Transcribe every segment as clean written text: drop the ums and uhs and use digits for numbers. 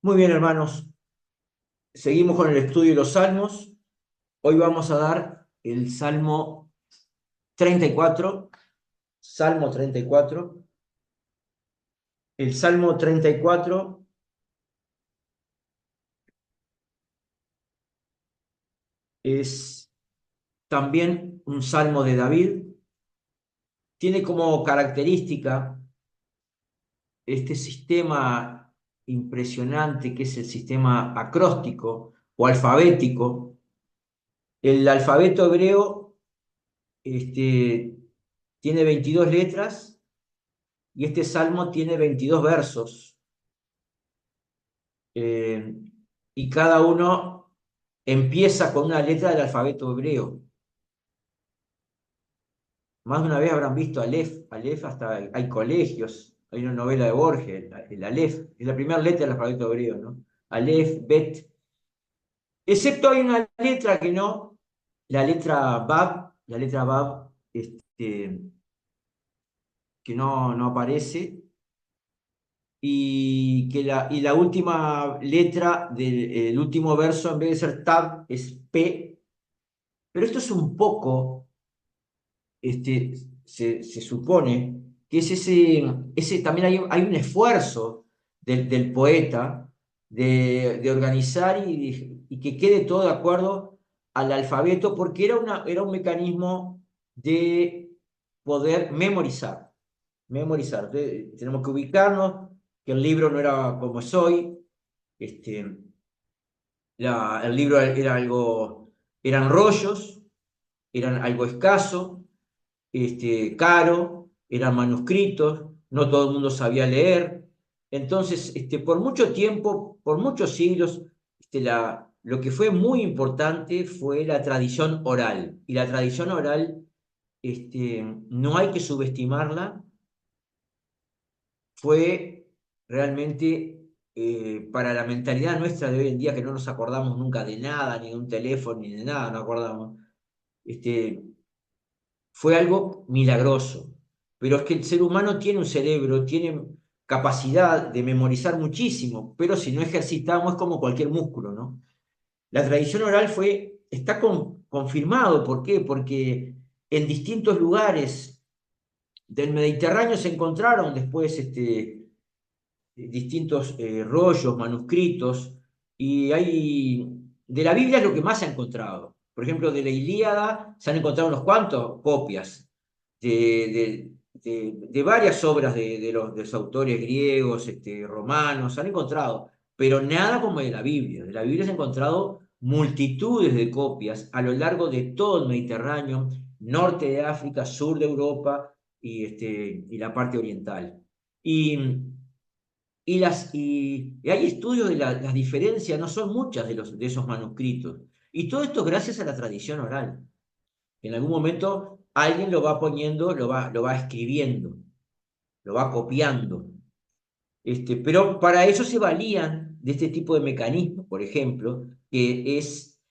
Muy bien, hermanos. Seguimos con el estudio de los salmos. Hoy vamos a dar el Salmo 34. Salmo 34. El Salmo 34 es también un salmo de David. Tiene como característica este sistema impresionante que es el sistema acróstico o alfabético. El alfabeto hebreo tiene 22 letras y este salmo tiene 22 versos. eh, y cada uno empieza con una letra del alfabeto hebreo. Más de una vez habrán visto Aleph. Aleph, hasta hay colegios, hay una novela de Borges, el Aleph, es la primera letra del alfabeto hebreo, ¿no? Aleph, Bet. Excepto hay una letra que no, la letra Bab, que no aparece, y la última letra del último verso, en vez de ser Tab, es P. Pero esto es un poco, se supone que es también hay un esfuerzo del poeta de organizar y que quede todo de acuerdo al alfabeto, porque era un mecanismo de poder memorizar. Memorizar. Tenemos que ubicarnos, que el libro no era como es hoy. Este, el libro eran rollos, eran algo escaso, caro, eran manuscritos, no todo el mundo sabía leer. Entonces, por mucho tiempo, por muchos siglos, lo que fue muy importante fue la tradición oral. Y la tradición oral, no hay que subestimarla, fue realmente para la mentalidad nuestra de hoy en día, que no nos acordamos nunca de nada, ni de un teléfono, ni de nada, no acordamos. Este, Fue algo milagroso. Pero es que el ser humano tiene un cerebro, tiene capacidad de memorizar muchísimo, pero si no ejercitamos es como cualquier músculo, ¿no? La tradición oral está confirmado. ¿Por qué? Porque en distintos lugares del Mediterráneo se encontraron después distintos rollos, manuscritos, y de la Biblia es lo que más se ha encontrado. Por ejemplo, de la Ilíada se han encontrado unos cuantos copias de varias obras de los autores griegos, romanos, se han encontrado, pero nada como de la Biblia. De la Biblia se han encontrado multitudes de copias a lo largo de todo el Mediterráneo, norte de África, sur de Europa y la parte oriental. Y y hay estudios de las diferencias, no son muchas de esos manuscritos. Y todo esto gracias a la tradición oral. En algún momento alguien lo va poniendo, lo va escribiendo, lo va copiando. Pero para eso se valían de este tipo de mecanismos, por ejemplo, que es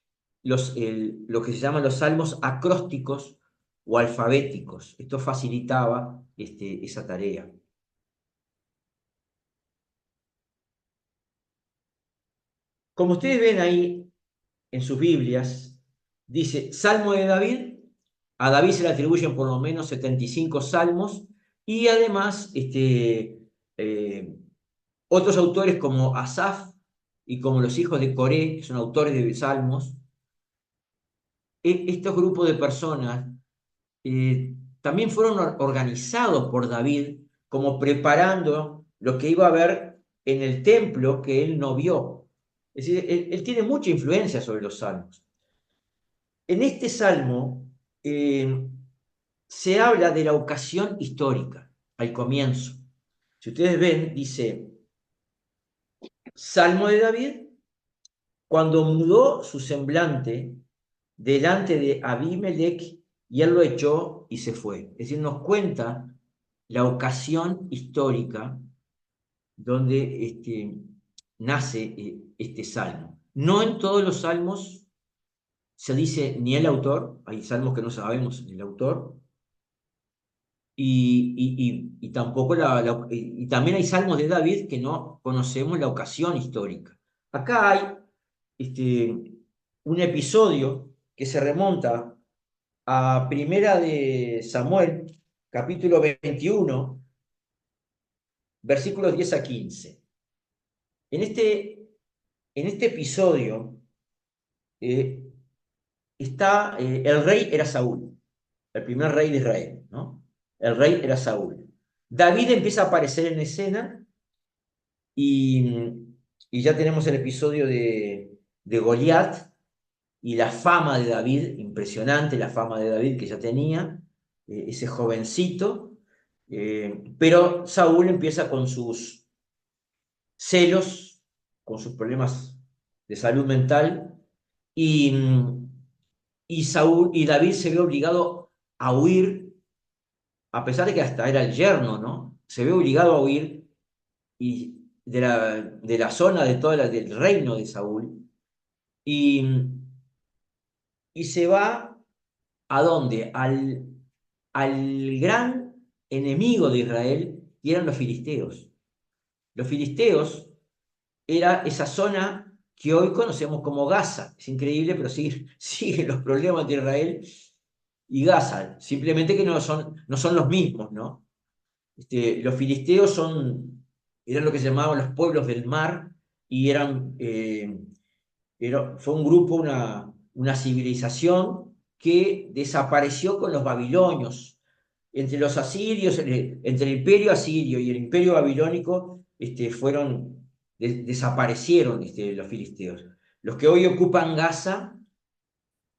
lo que se llaman los salmos acrósticos o alfabéticos. Esto facilitaba esa tarea. Como ustedes ven ahí en sus Biblias, dice Salmo de David. A David se le atribuyen por lo menos 75 salmos y además eh, otros autores como Asaf y como los hijos de Coré, que son autores de salmos. Estos grupos de personas también fueron organizados por David como preparando lo que iba a haber en el templo que él no vio. Es decir, él tiene mucha influencia sobre los salmos. En este salmo se habla de la ocasión histórica al comienzo. Si ustedes ven, dice, Salmo de David, cuando mudó su semblante delante de Abimelech y él lo echó y se fue. Es decir, nos cuenta la ocasión histórica donde nace este salmo. No en todos los salmos se dice ni el autor, hay salmos que no sabemos el autor, y tampoco y también hay salmos de David que no conocemos la ocasión histórica. Acá hay un episodio que se remonta a Primera de Samuel, capítulo 21, versículos 10 a 15. En en este episodio eh, el rey era Saúl, el primer rey de Israel, ¿no? El rey era Saúl. David empieza a aparecer en escena y, y ya tenemos el episodio de Goliat y la fama de David, impresionante la fama de David que ya tenía, ese jovencito, pero Saúl empieza con sus celos, con sus problemas de salud mental, y, y David se ve obligado a huir, a pesar de que hasta era el yerno, ¿no? Se ve obligado a huir de la zona del reino de Saúl, y, y se va ¿a dónde? Al gran enemigo de Israel, que eran los filisteos. Los filisteos era esa zona que hoy conocemos como Gaza. Es increíble, pero siguen los problemas de Israel y Gaza. Simplemente que no son los mismos, ¿no? Los filisteos eran lo que se llamaban los pueblos del mar y fue un grupo, una civilización que desapareció con los babilonios. Entre los asirios, entre el imperio asirio y el imperio babilónico, desaparecieron los filisteos. Los que hoy ocupan Gaza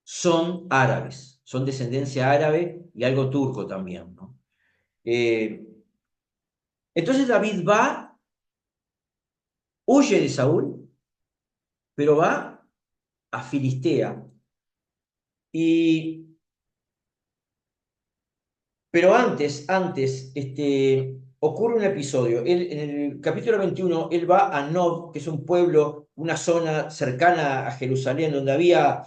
son árabes, son descendencia árabe y algo turco también, ¿no? Eh, entonces David huye de Saúl, pero va a Filistea. Y Pero ocurre un episodio. En el capítulo 21, él va a Nob, que es un pueblo, una zona cercana a Jerusalén, donde había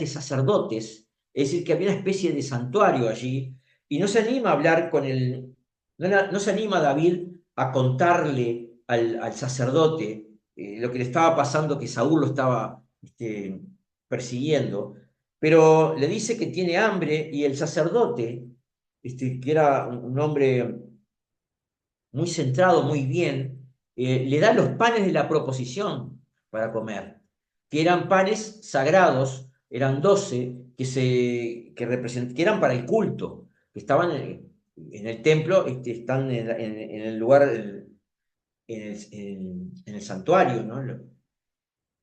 sacerdotes. Es decir, que había una especie de santuario allí. Y no se anima a hablar con no se anima David a contarle al sacerdote lo que le estaba pasando, que Saúl lo estaba persiguiendo. Pero le dice que tiene hambre y el sacerdote que era un hombre muy centrado, muy bien, le da los panes de la proposición para comer, que eran panes sagrados, eran 12 que eran para el culto, que estaban en el templo, están en el lugar, en el santuario, ¿no?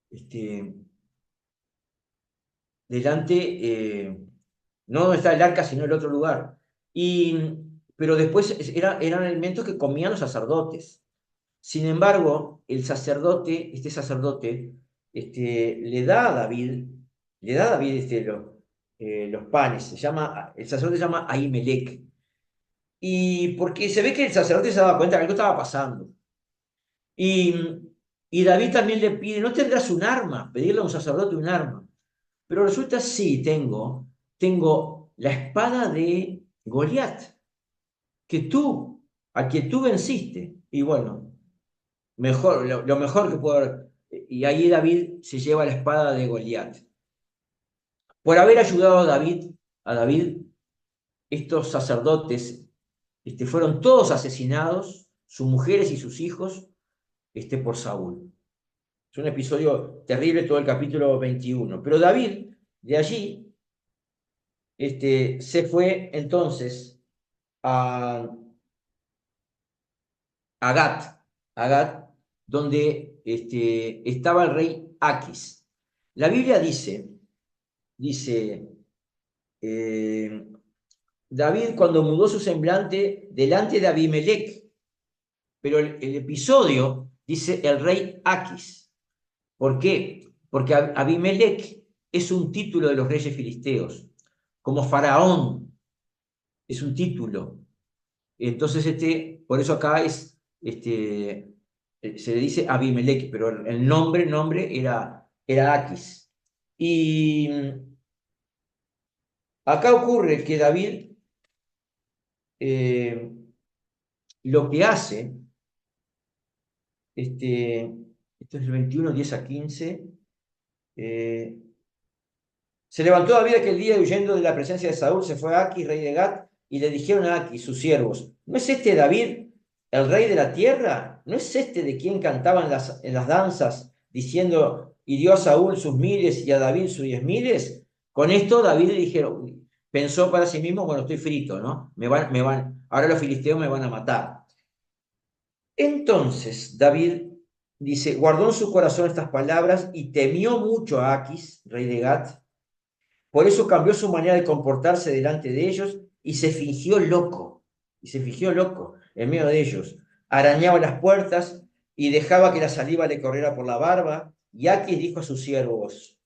Este, delante, no donde está el arca, sino el otro lugar. Pero después eran alimentos que comían los sacerdotes. Sin embargo, este sacerdote, le da a David los panes. El sacerdote se llama Ahimelech. Y porque se ve que el sacerdote se daba cuenta que algo estaba pasando. Y, y David también le pide, ¿no tendrás un arma? Pedirle a un sacerdote un arma. Pero resulta, sí, tengo la espada de Goliat, a que tú venciste. Y bueno, lo mejor que puedo haber. Y ahí David se lleva la espada de Goliat. Por haber ayudado a David, estos sacerdotes fueron todos asesinados, sus mujeres y sus hijos, por Saúl. Es un episodio terrible todo el capítulo 21. Pero David, de allí, se fue entonces a, a Gat, a Gat, donde estaba el rey Aquis. La Biblia dice, eh, David cuando mudó su semblante delante de Abimelech, pero el episodio dice el rey Aquis. ¿Por qué? Porque Abimelech es un título de los reyes filisteos, como faraón es un título. Entonces, por eso acá se le dice Abimelech, pero el nombre era Aquis. Y acá ocurre que David eh, lo que hace, esto es el 21, 10 a 15, eh, se levantó David aquel día y huyendo de la presencia de Saúl, se fue a Aquis, rey de Gat, y le dijeron a Aquis, sus siervos, ¿no es este David, el rey de la tierra? ¿No es este de quien cantaban en las danzas, diciendo, hirió a Saúl sus miles y a David sus 10.000? Con esto David le dijeron, pensó para sí mismo, bueno, estoy frito, ¿no? Ahora los filisteos me van a matar. Entonces David dice, guardó en su corazón estas palabras y temió mucho a Aquis, rey de Gat. Por eso cambió su manera de comportarse delante de ellos y se fingió loco. Y se fingió loco en medio de ellos. Arañaba las puertas y dejaba que la saliva le corriera por la barba. Y Aquis dijo a sus siervos,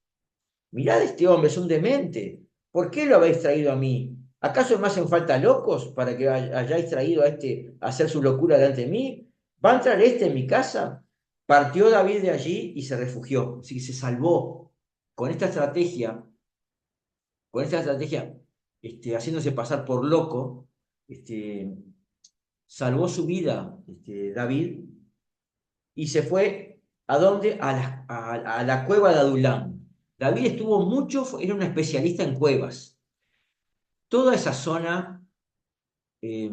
mirad, este hombre es un demente. ¿Por qué lo habéis traído a mí? ¿Acaso me hacen falta locos para que hayáis traído a este a hacer su locura delante de mí? ¿Va a entrar este en mi casa? Partió David de allí y se refugió. Así que se salvó con esta estrategia, haciéndose pasar por loco, salvó su vida, David, y se fue ¿a dónde? A la cueva de Adulam. David estuvo mucho, era un especialista en cuevas. Toda esa zona eh,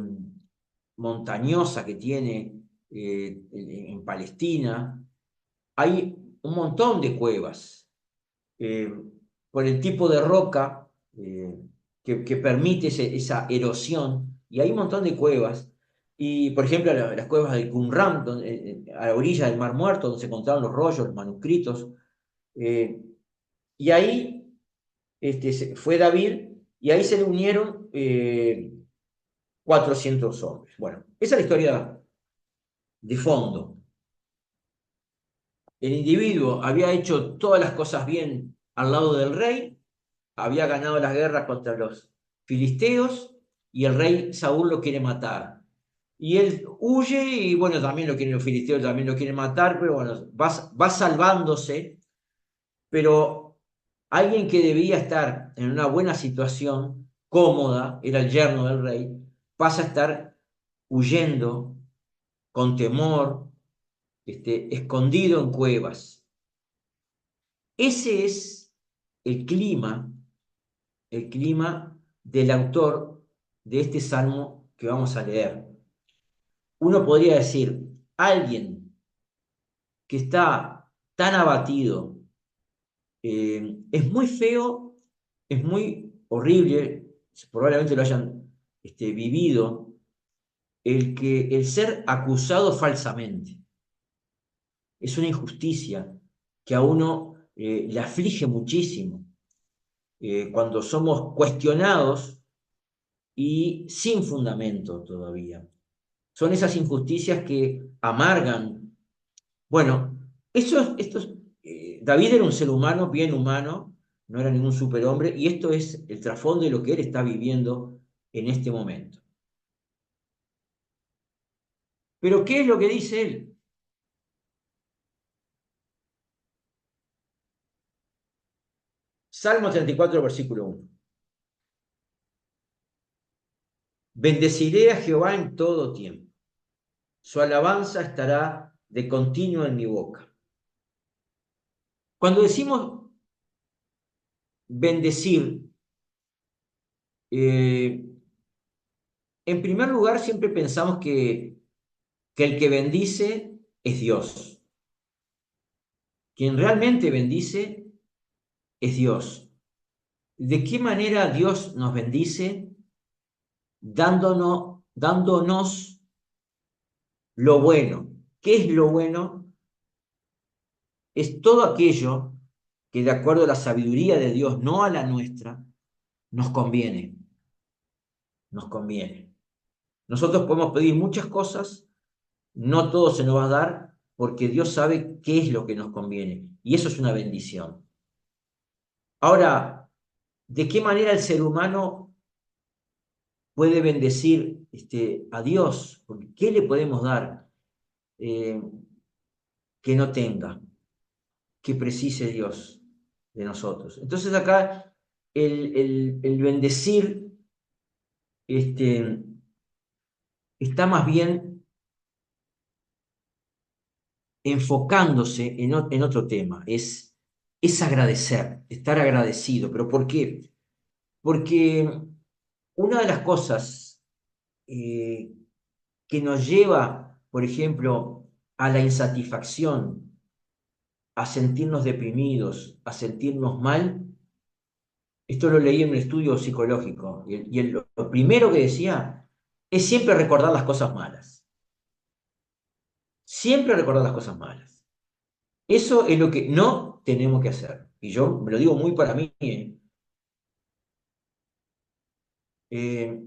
montañosa que tiene en Palestina, hay un montón de cuevas. eh, por el tipo de roca que permite esa erosión, y hay un montón de cuevas, y por ejemplo las cuevas de Qumran, a la orilla del Mar Muerto, donde se encontraron los rollos, los manuscritos, eh, y ahí fue David, y ahí se le unieron 400 hombres. Bueno, esa es la historia de fondo. El individuo había hecho todas las cosas bien al lado del rey, había ganado las guerras contra los filisteos y el rey Saúl lo quiere matar. Y él huye y bueno, también lo quieren los filisteos, también lo quieren matar, pero bueno, va salvándose, pero alguien que debía estar en una buena situación, cómoda, era el yerno del rey, pasa a estar huyendo, con temor, escondido en cuevas. Ese es el clima el clima del autor de este salmo que vamos a leer. Uno podría decir, alguien que está tan abatido, es muy feo, es muy horrible, probablemente lo hayan vivido, el ser acusado falsamente. Es una injusticia que a uno le aflige muchísimo. Cuando somos cuestionados y sin fundamento todavía. Son esas injusticias que amargan. Bueno, David era un ser humano, bien humano, no era ningún superhombre, y esto es el trasfondo de lo que él está viviendo en este momento. Pero ¿qué es lo que dice él? Salmo 34, versículo 1. Bendeciré a Jehová en todo tiempo. Su alabanza estará de continuo en mi boca. Cuando decimos bendecir, eh, en primer lugar siempre pensamos que el que bendice es Dios. Quien realmente bendice es Dios. ¿De qué manera Dios nos bendice? Dándonos lo bueno. ¿Qué es lo bueno? Es todo aquello que de acuerdo a la sabiduría de Dios, no a la nuestra, nos conviene. Nos conviene. Nosotros podemos pedir muchas cosas, no todo se nos va a dar porque Dios sabe qué es lo que nos conviene. Y eso es una bendición. Ahora, ¿de qué manera el ser humano puede bendecir a Dios? Porque ¿qué le podemos dar eh, que no tenga, que precise Dios de nosotros? Entonces acá el bendecir, este, está más bien enfocándose en otro tema, es agradecer, estar agradecido. ¿Pero por qué? Porque una de las cosas eh, que nos lleva, por ejemplo, a la insatisfacción, a sentirnos deprimidos, a sentirnos mal, esto lo leí en un estudio psicológico, lo primero que decía es siempre recordar las cosas malas, siempre recordar las cosas malas. Eso es lo que no tenemos que hacer. Y yo me lo digo muy para mí. Eh,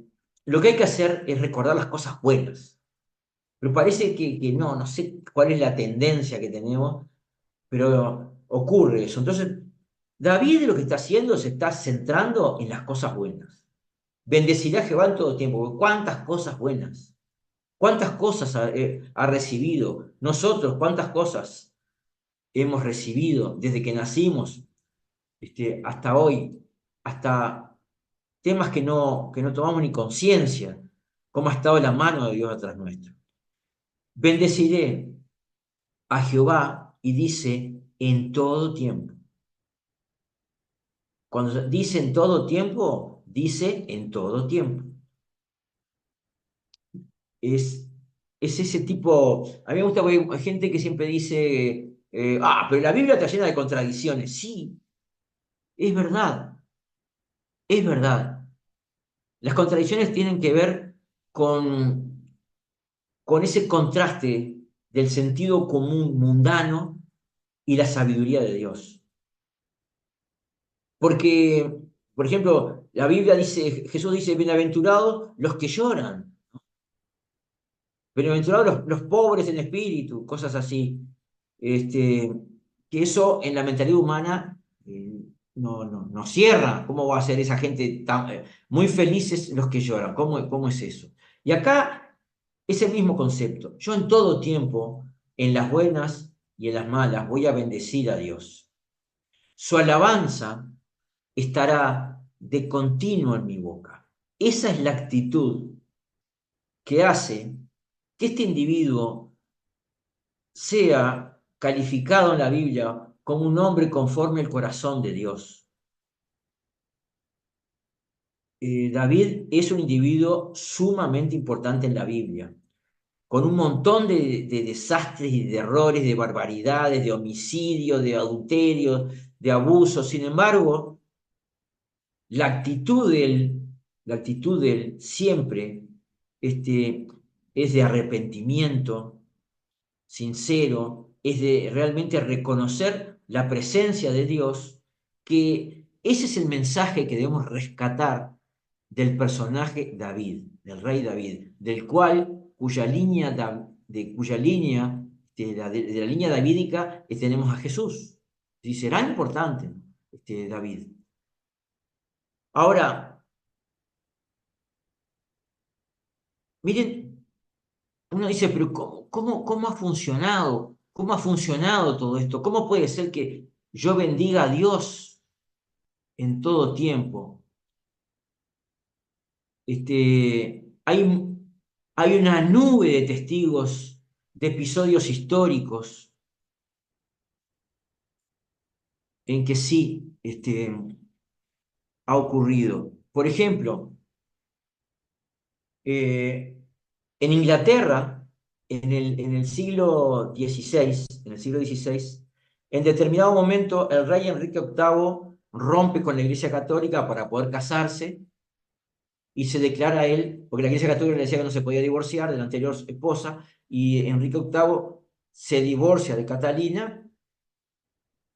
lo que hay que hacer es recordar las cosas buenas. Pero parece que no, no sé cuál es la tendencia que tenemos, pero ocurre eso. Entonces, David lo que está haciendo se está centrando en las cosas buenas. Bendecirá a Jehová en todo tiempo. ¿Cuántas cosas buenas? ¿Cuántas cosas ha recibido? Nosotros, ¿cuántas cosas hemos recibido desde que nacimos hasta hoy? Hasta temas que no tomamos ni conciencia, cómo ha estado la mano de Dios atrás nuestro. Bendeciré a Jehová y dice en todo tiempo. Cuando dice en todo tiempo, dice en todo tiempo. Es, es ese tipo, a mí me gusta porque hay gente que siempre dice, pero la Biblia está llena de contradicciones. Sí, es verdad, es verdad. Las contradicciones tienen que ver con ese contraste del sentido común mundano y la sabiduría de Dios. Porque, por ejemplo, la Biblia dice, Jesús dice, bienaventurados los que lloran, bienaventurados los pobres en espíritu, cosas así. Este, que eso en la mentalidad humana no cierra. ¿Cómo va a ser esa gente muy felices los que lloran? ¿Cómo es eso? Y acá es el mismo concepto. Yo en todo tiempo, en las buenas y en las malas, voy a bendecir a Dios. Su alabanza estará de continuo en mi boca. Esa es la actitud que hace que este individuo sea calificado en la Biblia como un hombre conforme al corazón de Dios. David es un individuo sumamente importante en la Biblia, con un montón de desastres y de errores, de barbaridades, de homicidios, de adulterio, de abusos. Sin embargo, la actitud de él siempre es de arrepentimiento sincero, es de realmente reconocer la presencia de Dios, que ese es el mensaje que debemos rescatar del personaje David, del rey David, cuya línea, de la línea davídica, tenemos a Jesús. Y será importante David. Ahora, miren, uno dice, pero ¿cómo ha funcionado? ¿Cómo ha funcionado todo esto? ¿Cómo puede ser que yo bendiga a Dios en todo tiempo? Hay una nube de testigos de episodios históricos en que sí ha ocurrido. Por ejemplo, eh, en Inglaterra, en el siglo XVI, en determinado momento el rey Enrique VIII rompe con la Iglesia Católica para poder casarse y se declara él, porque la Iglesia Católica le decía que no se podía divorciar de la anterior esposa, y Enrique VIII se divorcia de Catalina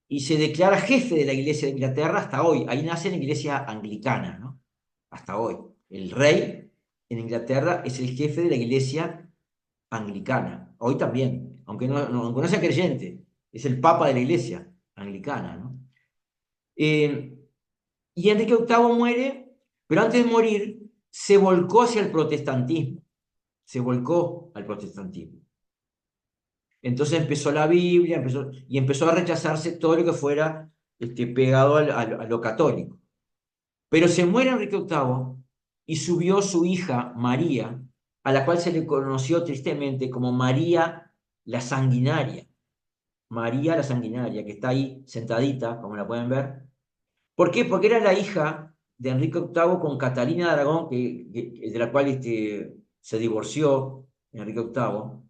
y se declara jefe de la Iglesia de Inglaterra hasta hoy. Ahí nace la Iglesia anglicana, ¿no? Hasta hoy. El rey en Inglaterra es el jefe de la Iglesia anglicana. Hoy también, aunque no sea creyente, es el papa de la Iglesia anglicana, ¿no? Eh, y Enrique VIII muere, pero antes de morir se volcó hacia el protestantismo, se volcó al protestantismo. Entonces empezó la Biblia, empezó a rechazarse todo lo que fuera pegado a lo católico. Pero se muere Enrique VIII y subió su hija María a la cual se le conoció tristemente como María la Sanguinaria. María la Sanguinaria, que está ahí sentadita, como la pueden ver. ¿Por qué? Porque era la hija de Enrique VIII con Catalina de Aragón, de la cual se divorció Enrique VIII.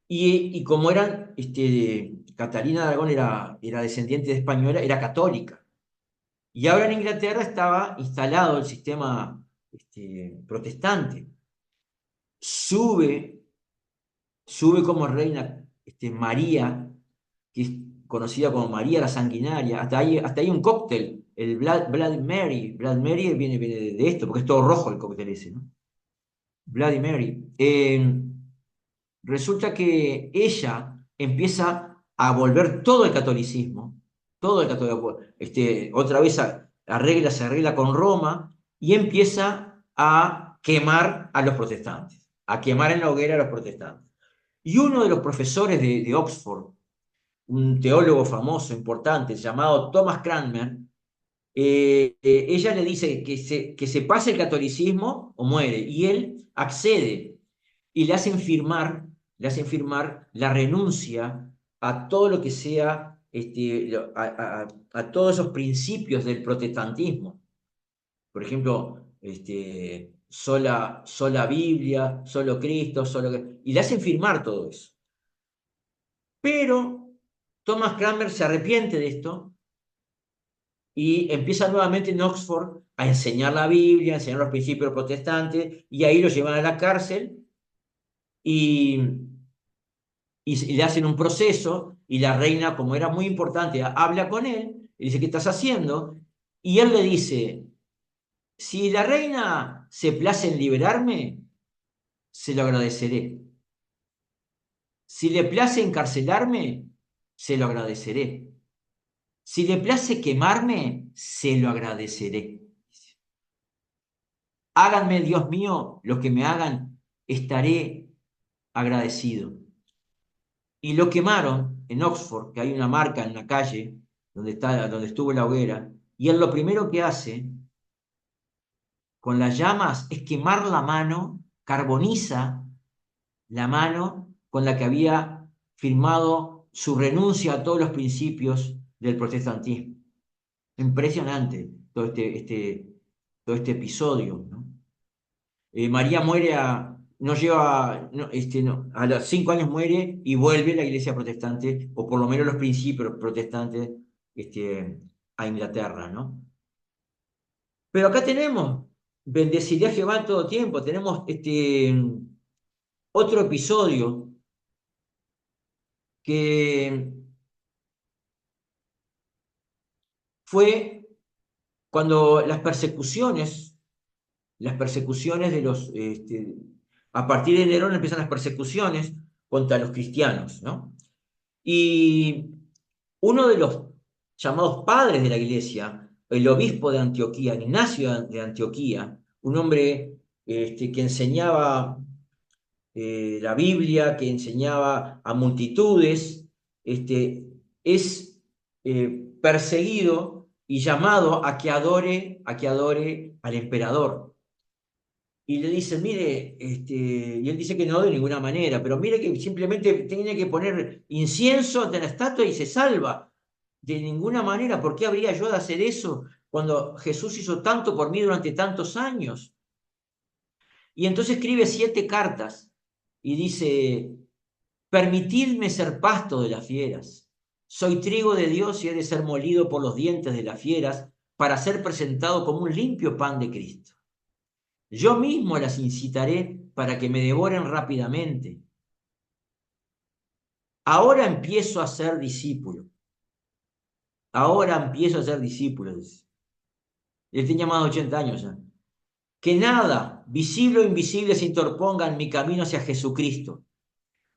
Y como eran, Catalina de Aragón era descendiente de española, era católica. Y ahora en Inglaterra estaba instalado el sistema protestante. Sube, sube como reina María, que es conocida como María la Sanguinaria. Hasta hay un cóctel, el Bloody Mary. Bloody Mary viene de esto, porque es todo rojo el cóctel ese, ¿no? Bloody Mary. Resulta que ella empieza a volver todo el catolicismo, todo el catolicismo, otra vez se arregla con Roma y empieza a quemar a los protestantes, a quemar en la hoguera a los protestantes. Y uno de los profesores de Oxford, un teólogo famoso, importante, llamado Thomas Cranmer, ella le dice que se pase el catolicismo o muere, y él accede y le hacen firmar la renuncia a todo lo que sea, a todos esos principios del protestantismo. Por ejemplo, sola Biblia, solo Cristo, y le hacen firmar todo eso. Pero Thomas Cranmer se arrepiente de esto y empieza nuevamente en Oxford a enseñar la Biblia, a enseñar los principios protestantes, y ahí lo llevan a la cárcel y, y le hacen un proceso, y la reina, como era muy importante, habla con él y dice, ¿qué estás haciendo? Y él le dice, si la reina se place en liberarme, se lo agradeceré. Si le place encarcelarme, se lo agradeceré. Si le place quemarme, se lo agradeceré. Háganme, Dios mío, lo que me hagan, estaré agradecido. Y lo quemaron en Oxford, que hay una marca en la calle donde estuvo la hoguera, y él lo primero que hace con las llamas es quemar la mano, carboniza la mano con la que había firmado su renuncia a todos los principios del protestantismo. Impresionante todo este episodio, ¿no? María muere no lleva, no, no, a los 5 años muere y vuelve a la iglesia protestante, o por lo menos los principios protestantes, a Inglaterra, ¿no? Pero acá tenemos, bendeciré a Jehová en todo tiempo, tenemos otro episodio que fue cuando las persecuciones a partir de Nerón empiezan las persecuciones contra los cristianos, ¿no? Y uno de los llamados padres de la iglesia, el obispo de Antioquía, Ignacio de Antioquía, un hombre que enseñaba la Biblia, que enseñaba a multitudes, es perseguido y llamado a que adore al emperador. Y le dicen, mire, y él dice que no de ninguna manera, pero mire que simplemente tiene que poner incienso ante la estatua y se salva. De ninguna manera, ¿por qué habría yo de hacer eso cuando Jesús hizo tanto por mí durante tantos años? Y entonces escribe 7 cartas y dice, permitidme ser pasto de las fieras. Soy trigo de Dios y he de ser molido por los dientes de las fieras para ser presentado como un limpio pan de Cristo. Yo mismo las incitaré para que me devoren rápidamente. Ahora empiezo a ser discípulo. Ahora empiezo a ser discípulo. Él tenía más de 80 años ya. Que nada, visible o invisible, se interponga en mi camino hacia Jesucristo.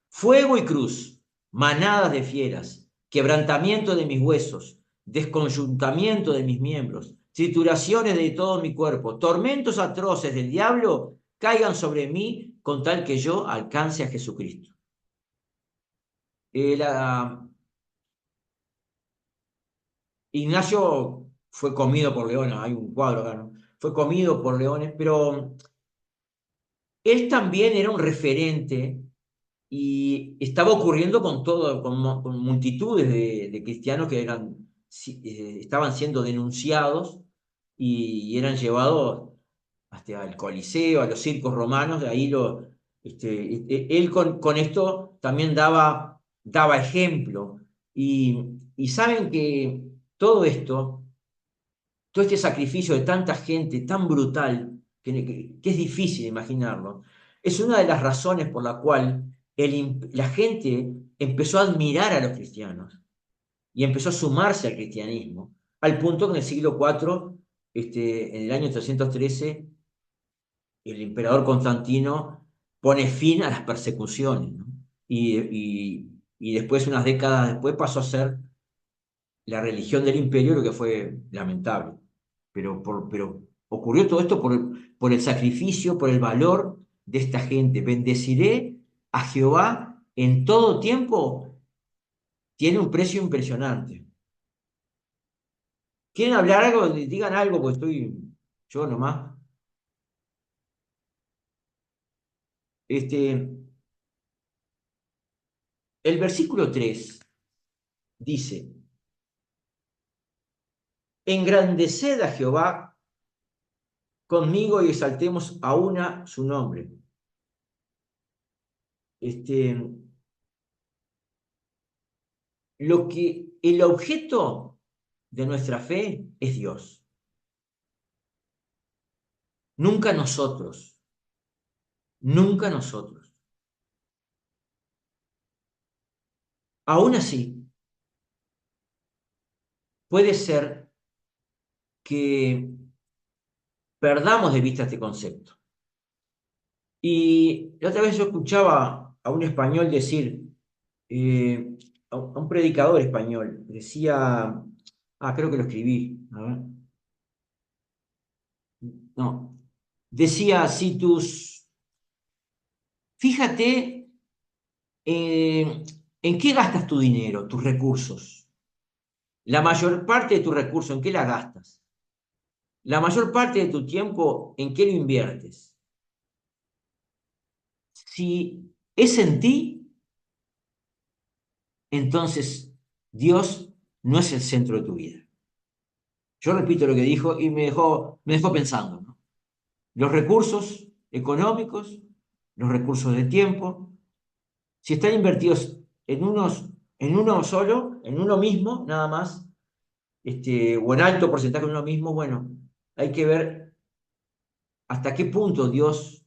Fuego y cruz, manadas de fieras, quebrantamiento de mis huesos, desconjuntamiento de mis miembros, trituraciones de todo mi cuerpo, tormentos atroces del diablo caigan sobre mí con tal que yo alcance a Jesucristo. Ignacio fue comido por leones, hay un cuadro acá, ¿no? Fue comido por leones, pero él también era un referente y estaba ocurriendo con todo, con multitudes de cristianos que eran, estaban siendo denunciados y eran llevados hasta el Coliseo, a los circos romanos, de ahí él con esto también daba ejemplo. Y saben que todo esto, todo este sacrificio de tanta gente tan brutal, que es difícil imaginarlo, es una de las razones por la cual la gente empezó a admirar a los cristianos y empezó a sumarse al cristianismo, al punto que en el siglo IV, en el año 313, el emperador Constantino pone fin a las persecuciones, ¿no? Y después, unas décadas después, pasó a ser la religión del imperio, lo que fue lamentable. Pero ocurrió todo esto por el sacrificio, por el valor de esta gente. Bendeciré a Jehová en todo tiempo, tiene un precio impresionante. ¿Quieren hablar algo? Digan algo, porque estoy yo nomás. Este, el versículo 3 dice: engrandeced a Jehová conmigo y exaltemos a una su nombre. Este, el objeto de nuestra fe es Dios, nunca nosotros, nunca nosotros. Aún así, puede ser que perdamos de vista este concepto. Y la otra vez yo escuchaba a un español decir, a un predicador español, decía, creo que lo escribí, a ver, no, decía, fíjate en qué gastas tu dinero, tus recursos. La mayor parte de tu recurso, ¿en qué la gastas? La mayor parte de tu tiempo, ¿en qué lo inviertes? Si es en ti, entonces Dios no es el centro de tu vida. Yo repito lo que dijo y me dejó pensando, ¿no? Los recursos económicos, los recursos de tiempo, si están invertidos en uno solo, en uno mismo, nada más, o en alto porcentaje en uno mismo, bueno, hay que ver hasta qué punto Dios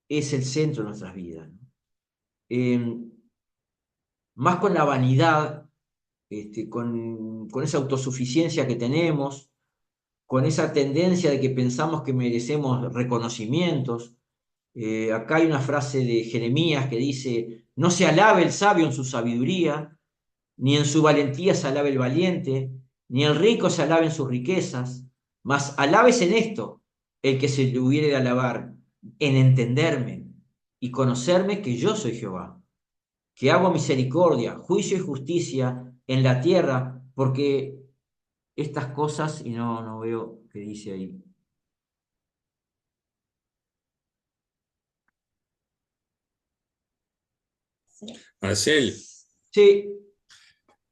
es el centro de nuestras vidas, ¿no? Eh, Más con la vanidad, con esa autosuficiencia que tenemos, con esa tendencia de que pensamos que merecemos reconocimientos. Acá hay una frase de Jeremías que dice: no se alabe el sabio en su sabiduría, ni en su valentía se alabe el valiente, ni el rico se alabe en sus riquezas, mas alabes en esto el que se le hubiere de alabar, en entenderme y conocerme que yo soy Jehová, que hago misericordia, juicio y justicia en la tierra, porque estas cosas, y no veo qué dice ahí. Marcel, Sí,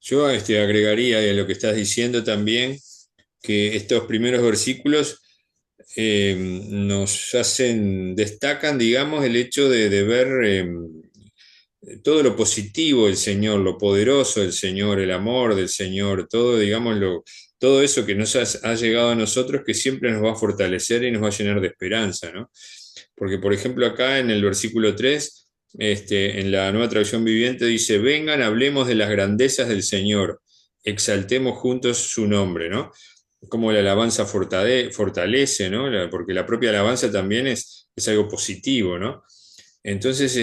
yo agregaría a lo que estás diciendo también que estos primeros versículos nos destacan, digamos, el hecho de ver todo lo positivo del Señor, lo poderoso del Señor, el amor del Señor, todo, digamos, todo eso que nos ha llegado a nosotros, que siempre nos va a fortalecer y nos va a llenar de esperanza, ¿no? Porque, por ejemplo, acá en el versículo 3, en la Nueva Traducción Viviente dice: vengan, hablemos de las grandezas del Señor, exaltemos juntos su nombre, ¿no? Como la alabanza fortalece, ¿no? Porque la propia alabanza también es algo positivo, ¿no? Entonces,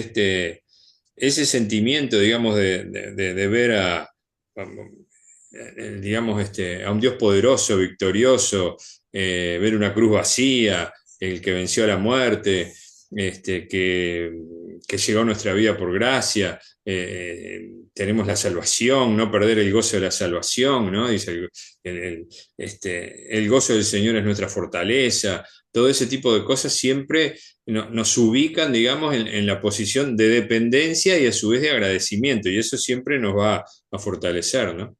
ese sentimiento, digamos, de ver digamos, a un Dios poderoso, victorioso, ver una cruz vacía, el que venció a la muerte, que que llegó a nuestra vida por gracia, tenemos la salvación, no perder el gozo de la salvación, ¿no? Dice el gozo del Señor es nuestra fortaleza, todo ese tipo de cosas siempre nos ubican, digamos, en la posición de dependencia y a su vez de agradecimiento, y eso siempre nos va a fortalecer, ¿no?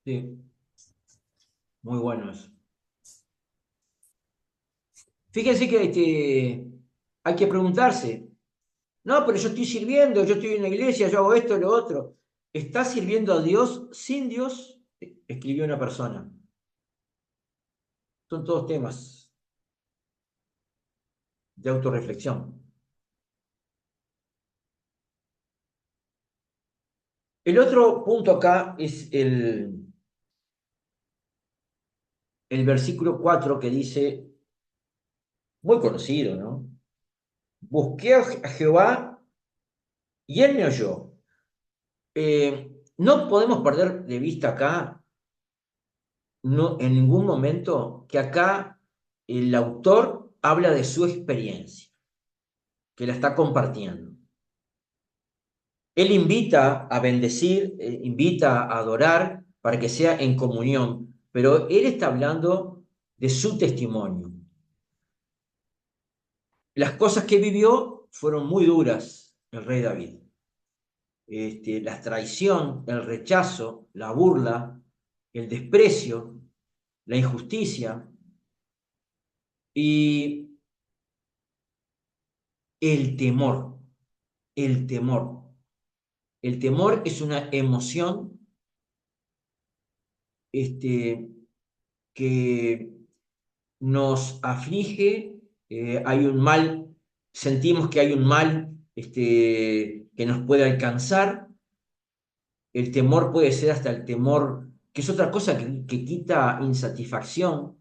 Sí, muy bueno eso. Fíjense que hay que preguntarse, no, pero yo estoy sirviendo, yo estoy en la iglesia, yo hago esto, lo otro. ¿Estás sirviendo a Dios sin Dios? Escribió una persona. Son todos temas de autorreflexión. El otro punto acá es el versículo 4 que dice, muy conocido, ¿no? Busqué a Jehová y él me oyó. No podemos perder de vista acá, no, en ningún momento, que acá el autor habla de su experiencia, que la está compartiendo. Él invita a bendecir, invita a adorar para que sea en comunión, pero él está hablando de su testimonio. Las cosas que vivió fueron muy duras, el rey David. La traición, el rechazo, la burla, el desprecio, la injusticia y el temor. El temor. El temor es una emoción que nos aflige, hay un mal, sentimos que hay un mal que nos puede alcanzar. El temor puede ser hasta el temor, que es otra cosa que quita insatisfacción,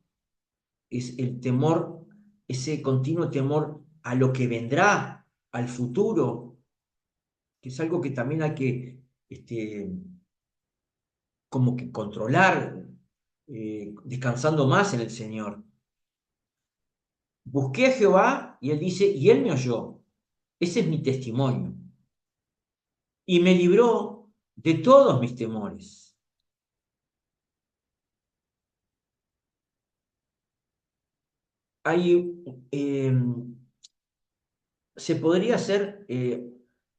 es el temor, ese continuo temor a lo que vendrá, al futuro, que es algo que también hay que como que controlar, descansando más en el Señor. Busqué a Jehová y él dice, y él me oyó. Ese es mi testimonio. Y me libró de todos mis temores. Hay, eh, se podría hacer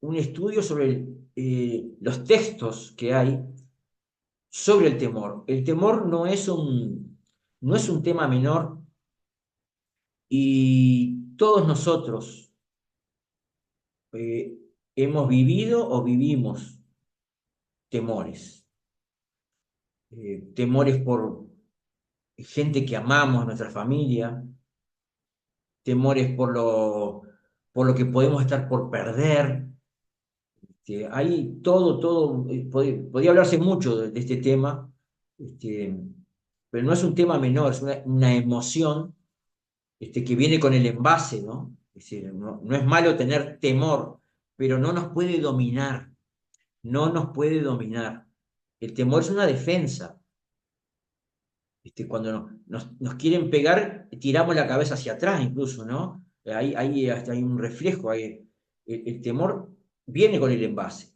un estudio sobre los textos que hay sobre el temor. El temor no es un tema menor y todos nosotros eh, hemos vivido o vivimos temores. Temores por gente que amamos, nuestra familia, temores por lo que podemos estar por perder. Hay todo, podría hablarse mucho de este tema, este, pero no es un tema menor, es una emoción que viene con el envase, ¿no? Es decir, no es malo tener temor, pero no nos puede dominar, no nos puede dominar. El temor es una defensa. Cuando nos quieren pegar, tiramos la cabeza hacia atrás incluso, ¿no? Hasta hay un reflejo, el temor viene con el envase.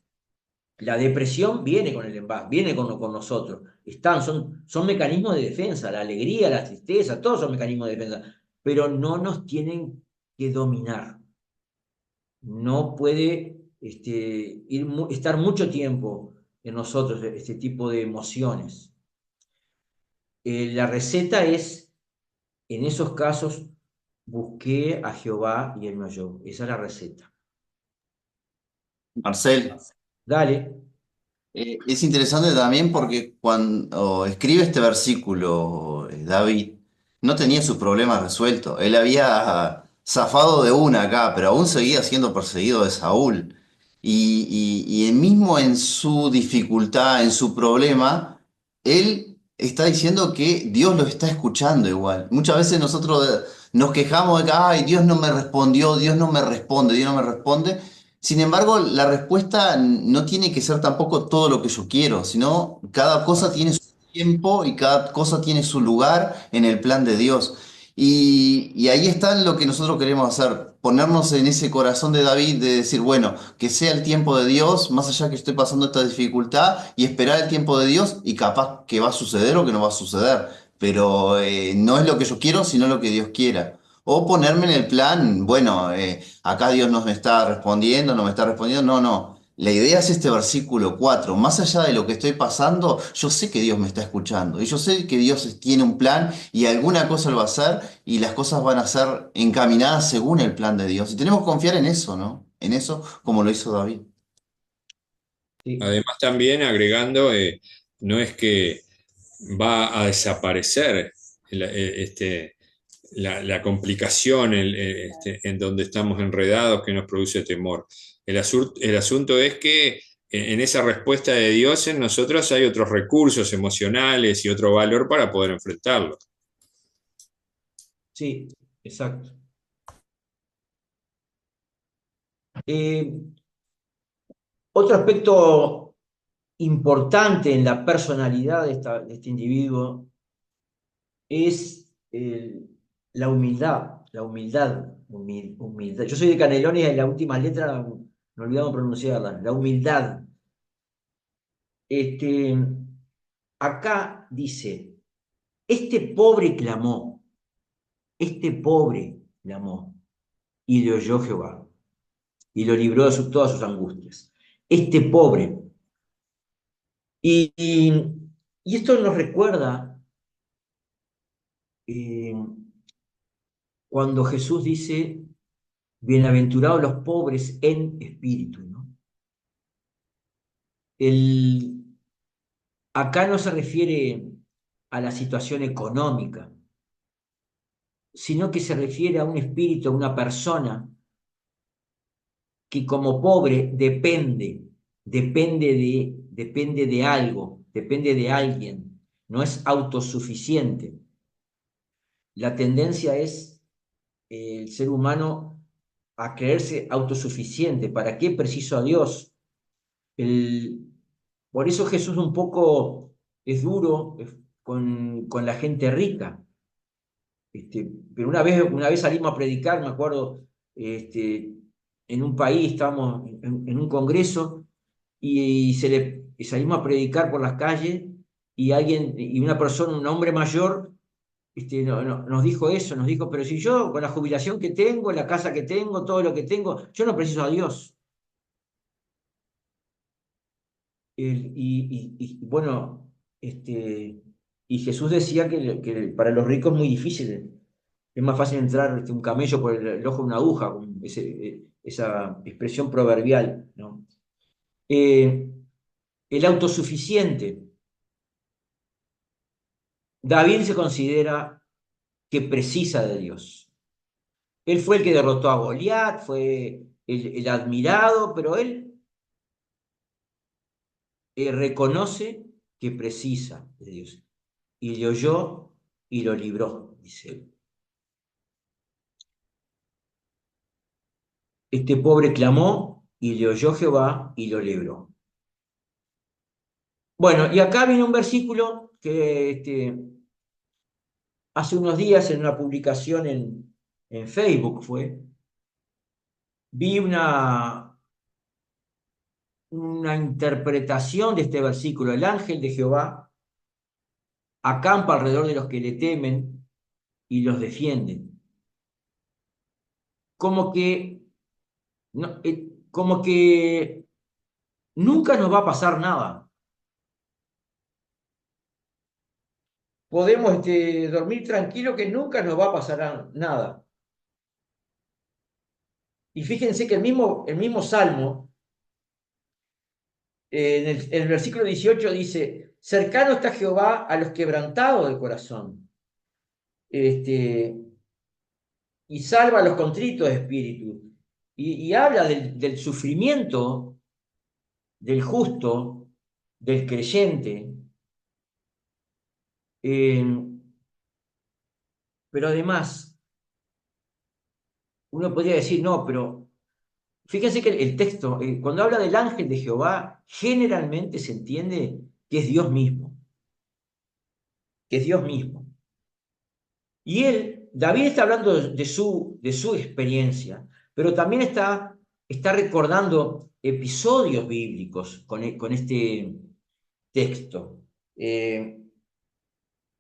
La depresión viene con el envase, viene con nosotros. Son mecanismos de defensa, la alegría, la tristeza, todos son mecanismos de defensa, pero no nos tienen que dominar. No puede estar mucho tiempo en nosotros este tipo de emociones. La receta es, en esos casos, busqué a Jehová y él me oyó. Esa es la receta. Marcel, Dale. es interesante también porque cuando escribe este versículo, David no tenía sus problemas resueltos. Él había zafado de una acá, pero aún seguía siendo perseguido de Saúl. Y mismo en su dificultad, en su problema, él está diciendo que Dios lo está escuchando igual. Muchas veces nosotros nos quejamos de que, ay, Dios no me respondió, Dios no me responde, Dios no me responde. Sin embargo, la respuesta no tiene que ser tampoco todo lo que yo quiero, sino cada cosa tiene su tiempo y cada cosa tiene su lugar en el plan de Dios. Y ahí está lo que nosotros queremos hacer, ponernos en ese corazón de David, de decir, bueno, que sea el tiempo de Dios, más allá que estoy pasando esta dificultad, y esperar el tiempo de Dios, y capaz que va a suceder o que no va a suceder, pero no es lo que yo quiero, sino lo que Dios quiera. O ponerme en el plan, bueno, acá Dios nos está respondiendo, no me está respondiendo, no, no. La idea es este versículo 4. Más allá de lo que estoy pasando, yo sé que Dios me está escuchando y yo sé que Dios tiene un plan y alguna cosa lo va a hacer y las cosas van a ser encaminadas según el plan de Dios. Y tenemos que confiar en eso, ¿no? En eso como lo hizo David. Sí, Además también agregando, no es que va a desaparecer la complicación en donde estamos enredados que nos produce temor. El asunto es que en esa respuesta de Dios en nosotros hay otros recursos emocionales y otro valor para poder enfrentarlo. sí, exacto. Eh, Otro aspecto importante en la personalidad de este individuo es la humildad, humildad. Yo soy de Canelones y la última letra no olvidamos pronunciarla, la humildad. Este, Acá dice, este pobre clamó, este pobre clamó, y le oyó Jehová, y lo libró de todas sus angustias. Este pobre. Y, y, y esto nos recuerda eh, cuando Jesús dice, bienaventurados los pobres en espíritu, ¿no? El, Acá no se refiere a la situación económica, sino que se refiere a un espíritu, a una persona que como pobre depende de algo, depende de alguien, no es autosuficiente. La tendencia es el ser humano a creerse autosuficiente. ¿Para qué preciso a Dios? El, por eso Jesús un poco es duro con la gente rica. Pero una vez salimos a predicar, me acuerdo, en un país, estábamos en un congreso y salimos a predicar por las calles y una persona, un hombre mayor, nos dijo eso, nos dijo, pero si yo con la jubilación que tengo, la casa que tengo, todo lo que tengo, yo no preciso a Dios. Bueno, y Jesús decía que para los ricos es muy difícil. Es más fácil entrar un camello por el ojo de una aguja, con esa expresión proverbial, ¿no? Eh, el autosuficiente. David se considera que precisa de Dios. Él fue el que derrotó a Goliat, fue el admirado, pero él reconoce que precisa de Dios. Y le oyó y lo libró, dice él. Este pobre clamó y le oyó Jehová y lo libró. Bueno, y acá viene un versículo que hace unos días en una publicación en Facebook vi una interpretación de este versículo. El ángel de Jehová acampa alrededor de los que le temen y los defiende. Como que, como que nunca nos va a pasar nada. Podemos dormir tranquilo que nunca nos va a pasar nada. Y fíjense que el mismo Salmo, en el versículo 18 dice, cercano está Jehová a los quebrantados de corazón, este, y salva a los contritos de espíritu. Y habla del sufrimiento del justo, del creyente, eh, pero además uno podría decir, no, pero fíjense que el texto, cuando habla del ángel de Jehová, generalmente se entiende que es Dios mismo, que es Dios mismo. Y él David está hablando de su experiencia, pero también está recordando episodios bíblicos con este texto.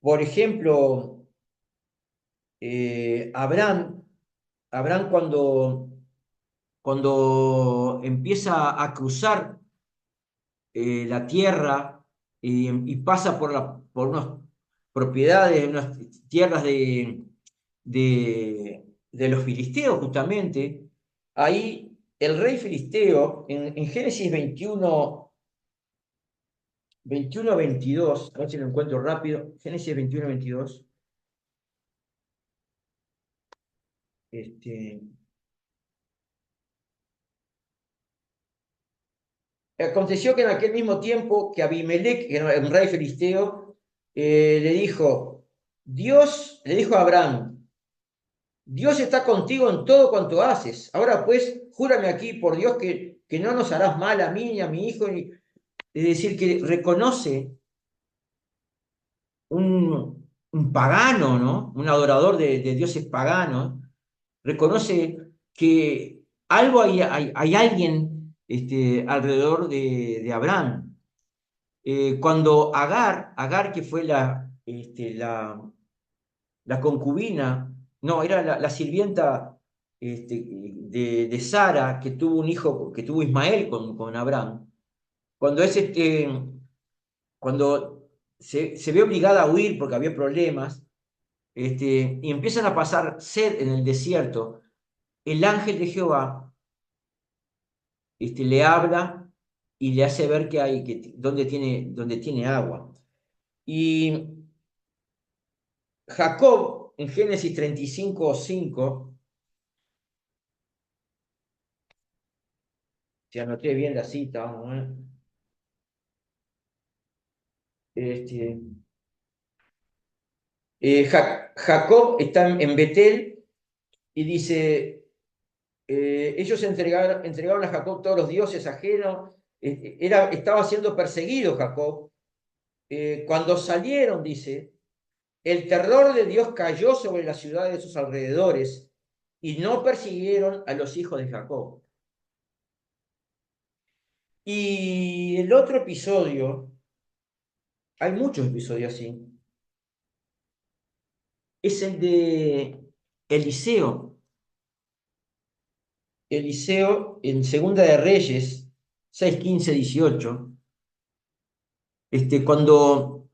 Por ejemplo, Abraham cuando empieza a cruzar la tierra y pasa por unas propiedades, unas tierras de los filisteos justamente, ahí el rey filisteo en Génesis 21, 22, a ver si lo encuentro rápido, Génesis 21, 22. Este, aconteció que en aquel mismo tiempo que Abimelech, que era un rey filisteo, le dijo a Abraham, Dios está contigo en todo cuanto haces. Ahora pues, júrame aquí por Dios que no nos harás mal a mí ni a mi hijo. Es decir, que reconoce un pagano, ¿no? Un adorador de dioses paganos, reconoce que hay alguien alrededor de Abraham. Cuando Agar, que fue la concubina, no, era la sirvienta de Sara, que tuvo un hijo, que tuvo Ismael con Abraham, cuando cuando se ve obligada a huir porque había problemas, y empiezan a pasar sed en el desierto, el ángel de Jehová le habla y le hace ver donde tiene agua. Y Jacob, en Génesis 35:5, si anoté bien la cita, vamos a ver. Este, Jacob está en Betel y dice, ellos entregaron a Jacob todos los dioses ajenos, estaba siendo perseguido Jacob. Cuando salieron, dice, el terror de Dios cayó sobre la ciudad de sus alrededores y no persiguieron a los hijos de Jacob. Y el otro episodio, hay muchos episodios así, es el de Eliseo. Eliseo en Segunda de Reyes 6:15-18, cuando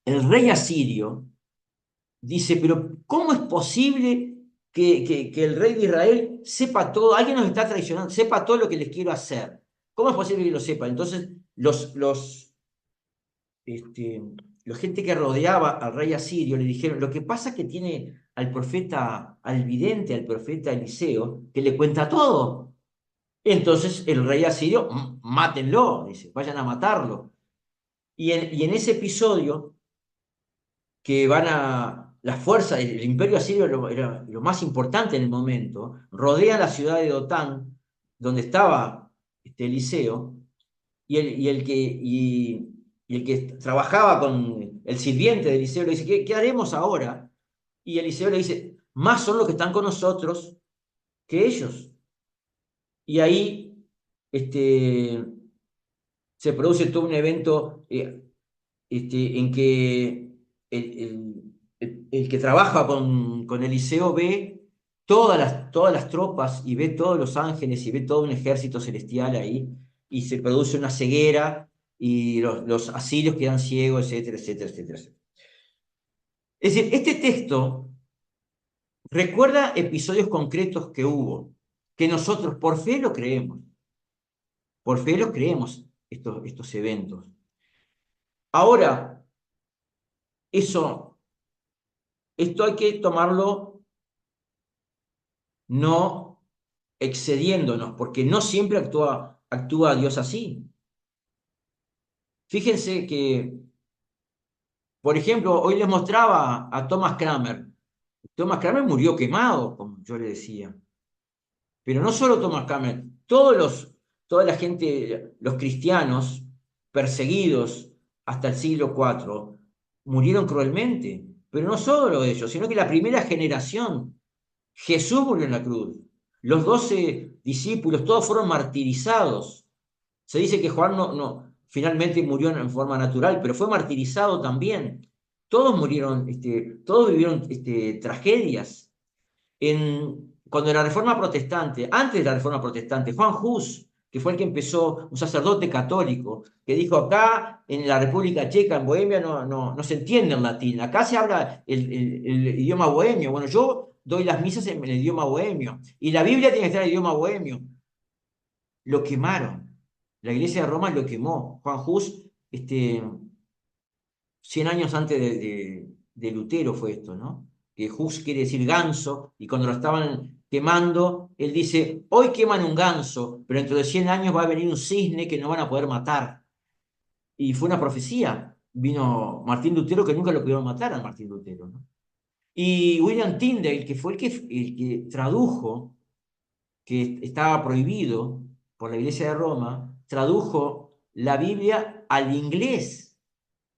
el rey asirio dice, pero ¿cómo es posible que el rey de Israel sepa todo? Alguien nos está traicionando, sepa todo lo que les quiero hacer. ¿Cómo es posible que lo sepa? Entonces, la gente que rodeaba al rey asirio le dijeron, lo que pasa es que tiene al profeta, al vidente, al profeta Eliseo, que le cuenta todo. Entonces el rey asirio, mátenlo, dice, vayan a matarlo. Y en ese episodio, que las fuerzas, el imperio asirio era lo más importante en el momento, rodean la ciudad de Dotán, donde estaba Eliseo, y el que trabajaba con el sirviente de Eliseo le dice, ¿qué haremos ahora? Y Eliseo le dice, más son los que están con nosotros que ellos. Y ahí se produce todo un evento en que el que trabaja con Eliseo ve todas las tropas y ve todos los ángeles y ve todo un ejército celestial ahí y se produce una ceguera y los asirios quedan ciegos, etcétera, etcétera, etcétera. Es decir, este texto recuerda episodios concretos que hubo, que nosotros por fe lo creemos. Por fe lo creemos estos eventos. Ahora, esto hay que tomarlo no excediéndonos, porque no siempre actúa Dios así. Fíjense que, por ejemplo, hoy les mostraba a Thomas Kramer. Thomas Kramer murió quemado, como yo le decía. Pero no solo Thomas Kramer, toda la gente, los cristianos perseguidos hasta el siglo IV, murieron cruelmente, Pero no solo ellos, sino que la primera generación, Jesús murió en la cruz. Los 12 discípulos, todos fueron martirizados. Se dice que Juan finalmente murió en forma natural, pero fue martirizado también. Todos murieron, todos vivieron tragedias. Cuando la Reforma Protestante, antes de la Reforma Protestante, Juan Hus, que fue el que empezó, un sacerdote católico, que dijo acá en la República Checa, en Bohemia, no se entiende el latín, acá se habla el idioma bohemio. Bueno, yo doy las misas en el idioma bohemio, y la Biblia tiene que estar en el idioma bohemio. Lo quemaron, la iglesia de Roma lo quemó. Juan Hus, 100 años antes de Lutero fue esto, ¿no? Que Hus quiere decir ganso, y cuando lo estaban quemando, él dice, hoy queman un ganso, pero dentro de 100 años va a venir un cisne que no van a poder matar. Y fue una profecía. Vino Martín Lutero, que nunca lo pudieron matar a Martín Lutero, ¿no? Y William Tyndale, que fue el que tradujo, que estaba prohibido por la Iglesia de Roma, tradujo la Biblia al inglés.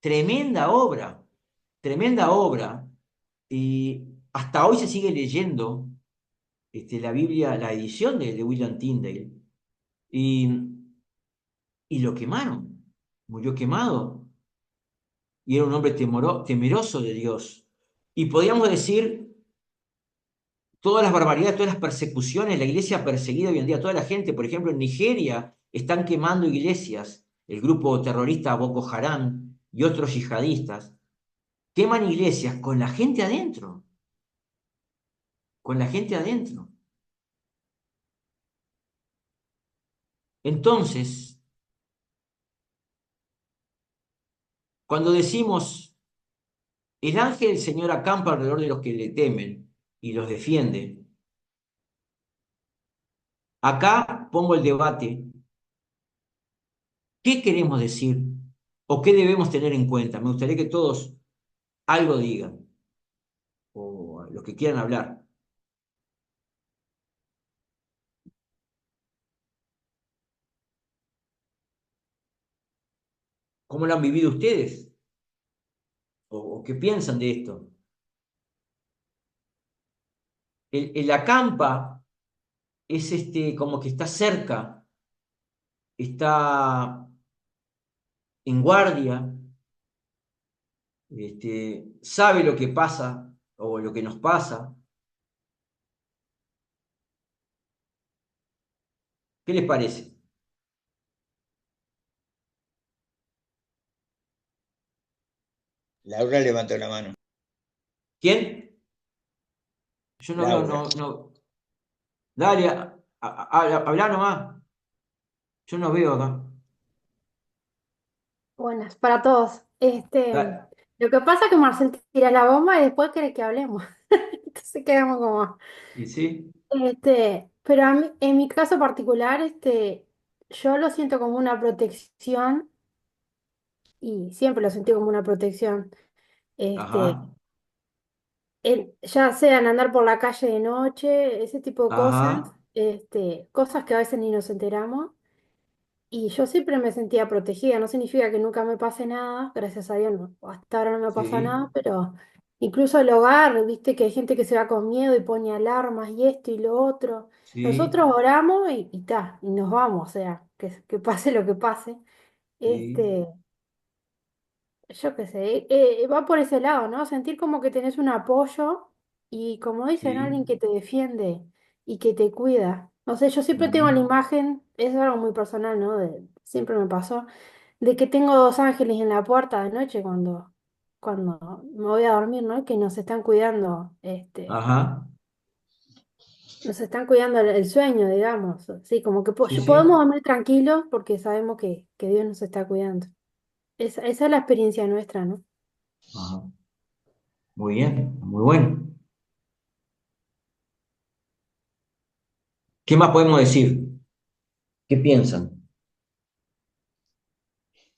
Tremenda obra, tremenda obra. Y hasta hoy se sigue leyendo la Biblia, la edición de William Tyndale. Y, y lo quemaron, murió quemado. Y era un hombre temeroso de Dios. Y podríamos decir todas las barbaridades, todas las persecuciones, la iglesia perseguida hoy en día, toda la gente, por ejemplo, en Nigeria están quemando iglesias, el grupo terrorista Boko Haram y otros yihadistas, queman iglesias con la gente adentro, con la gente adentro. Entonces, cuando decimos, el ángel del Señor acampa alrededor de los que le temen y los defiende, acá pongo el debate, ¿qué queremos decir o qué debemos tener en cuenta? Me gustaría que todos algo digan, o los que quieran hablar. ¿Cómo lo han vivido ustedes? ¿O qué piensan de esto? El acampa es como que está cerca, está en guardia, sabe lo que pasa o lo que nos pasa. ¿Qué les parece? Laura levantó la mano. ¿Quién? Yo no veo, Laura. no. Dale, habla nomás. Yo no veo acá. Buenas, para todos. Da- Lo que pasa es que Marcel tira la bomba y después quiere que hablemos. Entonces quedamos como, ¿Y sí? pero en mi caso particular, yo lo siento como una protección y siempre lo sentí como una protección. Este, Ajá, ya sea en andar por la calle de noche, ese tipo de cosas, ajá, cosas que a veces ni nos enteramos. Y yo siempre me sentía protegida, no significa que nunca me pase nada, gracias a Dios hasta ahora no me pasa sí, nada, pero incluso el hogar, viste que hay gente que se va con miedo y pone alarmas y esto y lo otro. sí, Nosotros oramos y ta, y nos vamos, o sea, que pase lo que pase. sí, Este, yo qué sé, va por ese lado, ¿no? Sentir como que tenés un apoyo y como dicen, sí. alguien que te defiende y que te cuida. No sé, yo siempre tengo la Ujú. imagen, es algo muy personal, ¿no? Siempre me pasó de que tengo dos ángeles en la puerta de noche cuando me voy a dormir, ¿no? Que nos están cuidando, Ajá, nos están cuidando el sueño, digamos. Sí, como que sí, podemos sí. dormir tranquilos porque sabemos que Dios nos está cuidando. Esa es la experiencia nuestra, ¿no? Ajá. Muy bien, muy bueno. ¿Qué más podemos decir? ¿Qué piensan?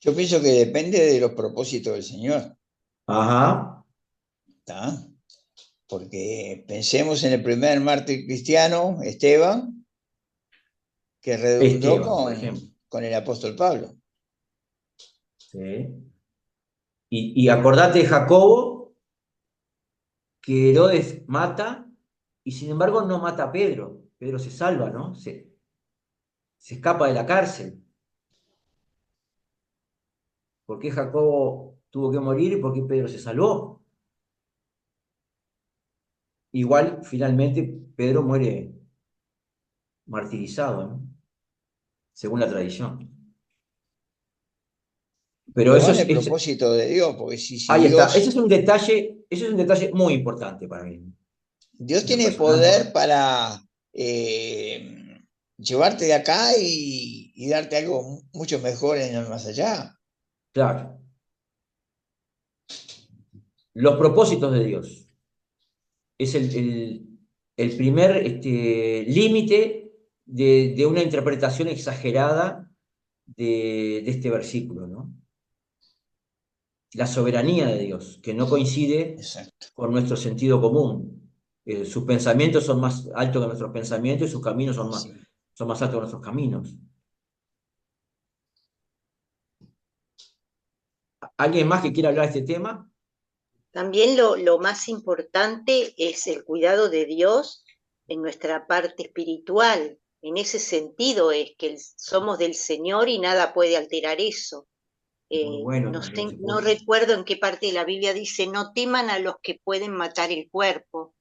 Yo pienso que depende de los propósitos del Señor, Ajá, ¿está? Porque pensemos en el primer mártir cristiano, Esteban, que redundó Esteban, por ejemplo. con el apóstol Pablo. Sí. Y acordate de Jacobo, que Herodes mata y sin embargo no mata a Pedro. Pedro se salva, ¿no? Se escapa de la cárcel. ¿Por qué Jacobo tuvo que morir y por qué Pedro se salvó? Igual, finalmente, Pedro muere martirizado, ¿no? Según la tradición. Pero Pero va eso en el es, propósito de Dios, porque si ahí está. Dios, Ese es un detalle muy importante para mí, Dios en lo tiene personal. poder para llevarte de acá y darte algo mucho mejor en el más allá. Claro. Los propósitos de Dios. Es el primer límite de una interpretación exagerada de este versículo, ¿no? La soberanía de Dios, que no coincide Exacto. con nuestro sentido común. Sus pensamientos son más altos que nuestros pensamientos y sus caminos Sí. son más altos que nuestros caminos. ¿Alguien más que quiera hablar de este tema? También lo más importante es el cuidado de Dios en nuestra parte espiritual. En ese sentido es que somos del Señor y nada puede alterar eso. Muy bueno No también sé, ese no punto. recuerdo en qué parte de la Biblia dice, no teman a los que pueden matar el cuerpo.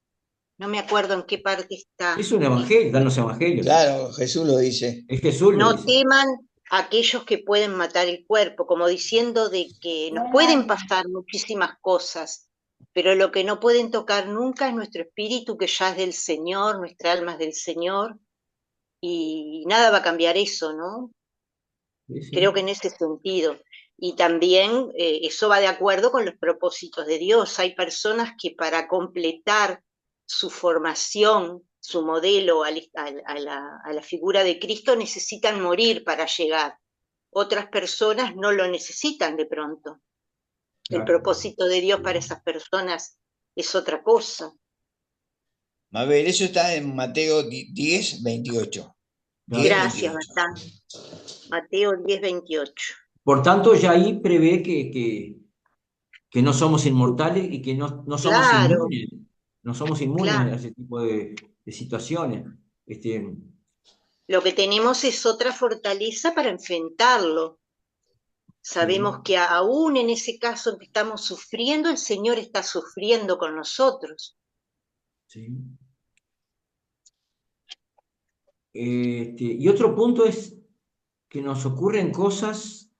No me acuerdo en qué parte está. Es un evangelio, dan los evangelios eso. Claro, Jesús lo dice. Es Jesús lo No dice. teman a aquellos que pueden matar el cuerpo, como diciendo de que nos pueden pasar muchísimas cosas, pero lo que no pueden tocar nunca es nuestro espíritu, que ya es del Señor, nuestra alma es del Señor, y nada va a cambiar eso, ¿no? Sí, sí. Creo que en ese sentido. Y también eso va de acuerdo con los propósitos de Dios. Hay personas que para completar su formación, su modelo a la figura de Cristo necesitan morir para llegar. Otras personas no lo necesitan de pronto. El Claro. propósito de Dios para esas personas es otra cosa. A ver, eso está en Mateo 10, 28. Claro. 10, Gracias, 28. Batán. Mateo 10:28. Por tanto, ya ahí prevé que no somos inmortales y que no somos Claro, inmunes. No somos inmunes claro. a ese tipo de situaciones. Lo que tenemos es otra fortaleza para enfrentarlo. Sí, Sabemos que aún en ese caso en que estamos sufriendo, el Señor está sufriendo con nosotros. sí. Y otro punto es que nos ocurren cosas,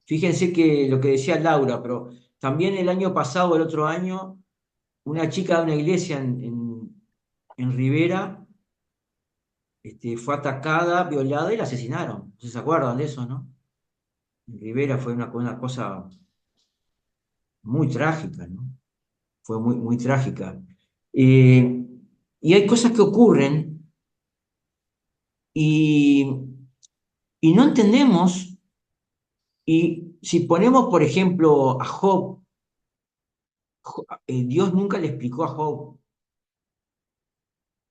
fíjense que lo que decía Laura, pero también el año pasado, el otro año, una chica de una iglesia en Rivera fue atacada, violada y la asesinaron. ¿Se acuerdan de eso, no? En Rivera fue una cosa muy trágica, ¿no? Fue muy, muy trágica. Eh, y hay cosas que ocurren y, y no entendemos. Y si ponemos, por ejemplo, a Job, Dios nunca le explicó a Job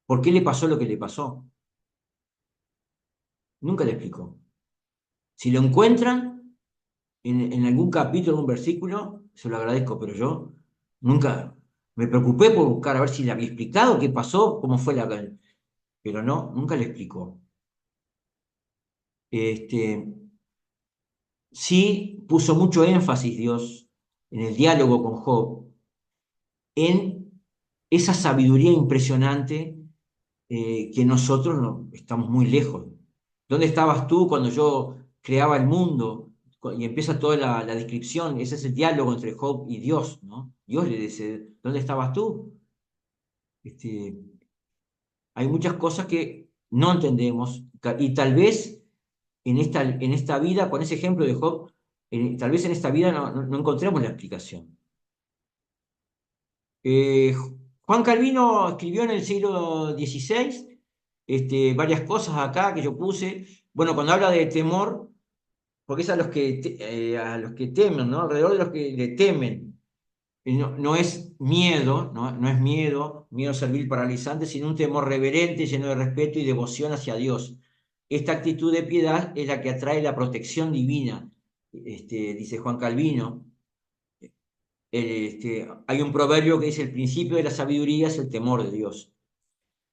por qué le pasó lo que le pasó. Nunca le explicó. Si lo encuentran en algún capítulo, en un versículo, se lo agradezco, pero yo nunca me preocupé por buscar a ver si le había explicado qué pasó, cómo fue la... Pero no, nunca le explicó. Este, sí puso mucho énfasis Dios en el diálogo con Job, en esa sabiduría impresionante que nosotros estamos muy lejos. ¿Dónde estabas tú cuando yo creaba el mundo? Y empieza toda la descripción, ese es el diálogo entre Job y Dios, ¿no? Dios le dice, ¿dónde estabas tú? Este, hay muchas cosas que no entendemos y tal vez en esta vida, con ese ejemplo de Job, tal vez en esta vida no encontremos la explicación. Eh, Juan Calvino escribió en el siglo XVI varias cosas acá que yo puse. Bueno, cuando habla de temor, porque es a los que temen, ¿no? Alrededor de los que le temen. No es miedo, no es miedo servil paralizante, sino un temor reverente, lleno de respeto y devoción hacia Dios. Esta actitud de piedad es la que atrae la protección divina, dice Juan Calvino. hay un proverbio que dice: el principio de la sabiduría es el temor de Dios.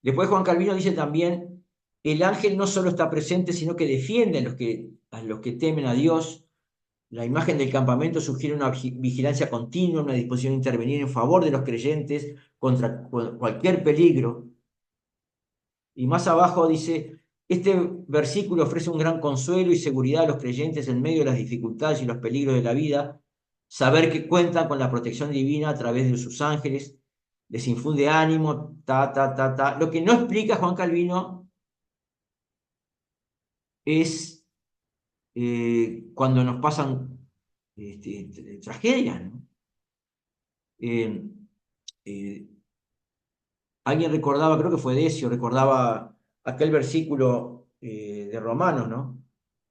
Después Juan Calvino dice también: el ángel no solo está presente, sino que defiende a los que temen a Dios. La imagen del campamento sugiere una vigilancia continua, una disposición a intervenir en favor de los creyentes contra cualquier peligro. Y más abajo dice: este versículo ofrece un gran consuelo y seguridad a los creyentes en medio de las dificultades y los peligros de la vida, saber que cuentan con la protección divina a través de sus ángeles, les infunde ánimo, ta. Lo que no explica Juan Calvino es cuando nos pasan tragedias, ¿no? Eh, eh, Alguien recordaba, creo que fue Decio, recordaba aquel versículo de Romanos, ¿no?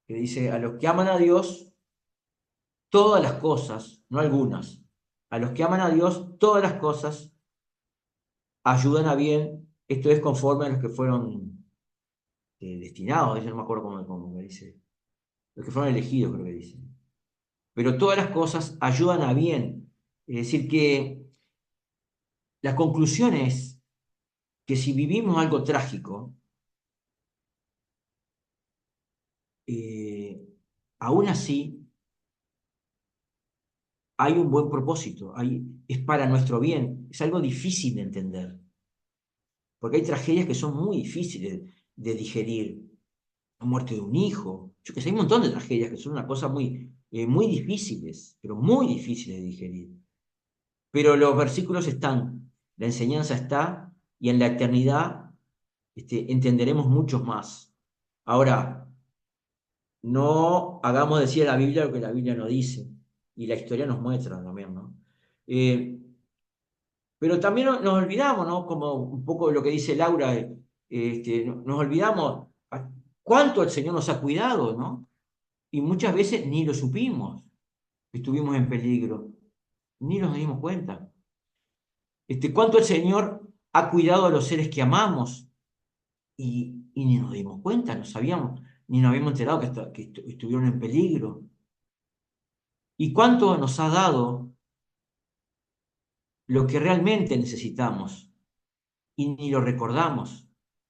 Que dice: a los que aman a Dios, todas las cosas, no algunas, a los que aman a Dios, todas las cosas ayudan a bien, esto es conforme a los que fueron destinados, yo no me acuerdo cómo me dice, los que fueron elegidos, creo que dice. Pero todas las cosas ayudan a bien. Es decir, que la conclusión es que si vivimos algo trágico, eh, aún así hay un buen propósito, es para nuestro bien, es algo difícil de entender, porque hay tragedias que son muy difíciles de digerir. La muerte de un hijo, yo que sé, hay un montón de tragedias que son una cosa muy difíciles, pero muy difíciles de digerir. Pero los versículos están, la enseñanza está, y en la eternidad entenderemos muchos más. Ahora, no hagamos decir a la Biblia lo que la Biblia no dice, y la historia nos muestra también, ¿no? Pero también nos olvidamos, ¿no? Como un poco lo que dice Laura, nos olvidamos cuánto el Señor nos ha cuidado, ¿no? Y muchas veces ni lo supimos, estuvimos en peligro, ni nos dimos cuenta. Cuánto el Señor ha cuidado a los seres que amamos y ni nos dimos cuenta, no sabíamos, ni nos habíamos enterado que estuvieron en peligro. Y cuánto nos ha dado lo que realmente necesitamos y ni lo recordamos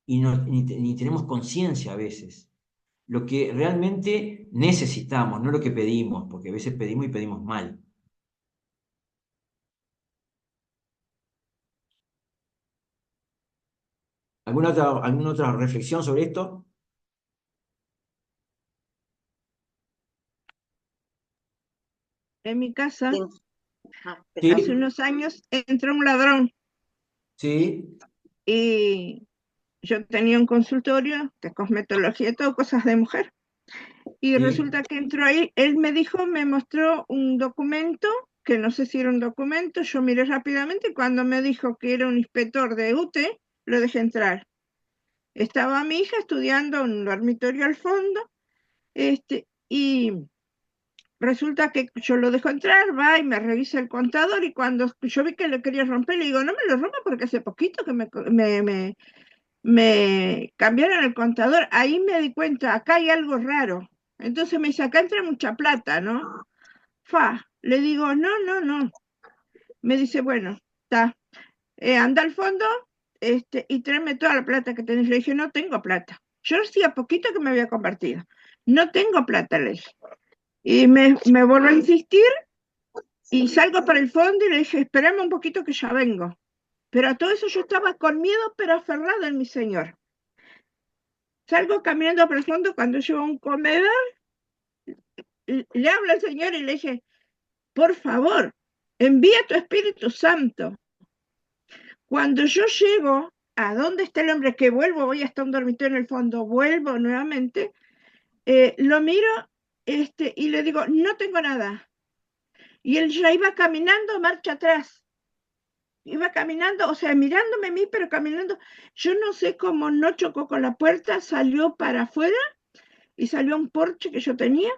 y ni tenemos conciencia a veces. Lo que realmente necesitamos, no lo que pedimos, porque a veces pedimos y pedimos mal. ¿Alguna otra reflexión sobre esto? En mi casa, Sí, hace unos años, entró un ladrón sí, y yo tenía un consultorio de cosmetología, todo cosas de mujer. Y sí, resulta que entró ahí, él me dijo, me mostró un documento, que no sé si era un documento, yo miré rápidamente y cuando me dijo que era un inspector de UTE, lo dejé entrar. Estaba mi hija estudiando en un dormitorio al fondo, y resulta que yo lo dejo entrar, va y me revisa el contador y cuando yo vi que le quería romper, le digo, no me lo rompa porque hace poquito que me cambiaron el contador. Ahí me di cuenta, acá hay algo raro. Entonces me dice, acá entra mucha plata, ¿no? Le digo, no. Me dice, bueno, está, anda al fondo y tráeme toda la plata que tenés. Le dije, no tengo plata. Yo hacía poquito que me había convertido. No tengo plata, le dije. Y me vuelvo a insistir y salgo para el fondo y le dije, espérame un poquito que ya vengo. Pero a todo eso yo estaba con miedo, pero aferrada en mi Señor. Salgo caminando para el fondo cuando llego a un comedor, le hablo al Señor y le dije, por favor, envía tu Espíritu Santo. Cuando yo llego a donde está el hombre, que vuelvo, voy hasta un dormitorio en el fondo, vuelvo nuevamente, lo miro y le digo, no tengo nada. Y él ya iba caminando marcha atrás. Iba caminando, o sea, mirándome a mí, pero caminando. Yo no sé cómo no chocó con la puerta, salió para afuera y salió a un porche que yo tenía,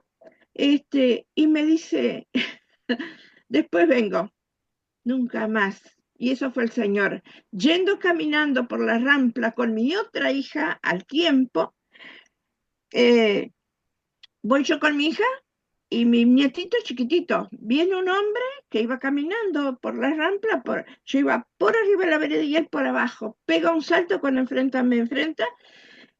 y me dice, después vengo, nunca más. Y eso fue el Señor. Yendo caminando por la rampla con mi otra hija al tiempo, voy yo con mi hija y mi nietito chiquitito, viene un hombre que iba caminando por la rampa, yo iba por arriba de la vereda y él por abajo, pega un salto cuando me enfrenta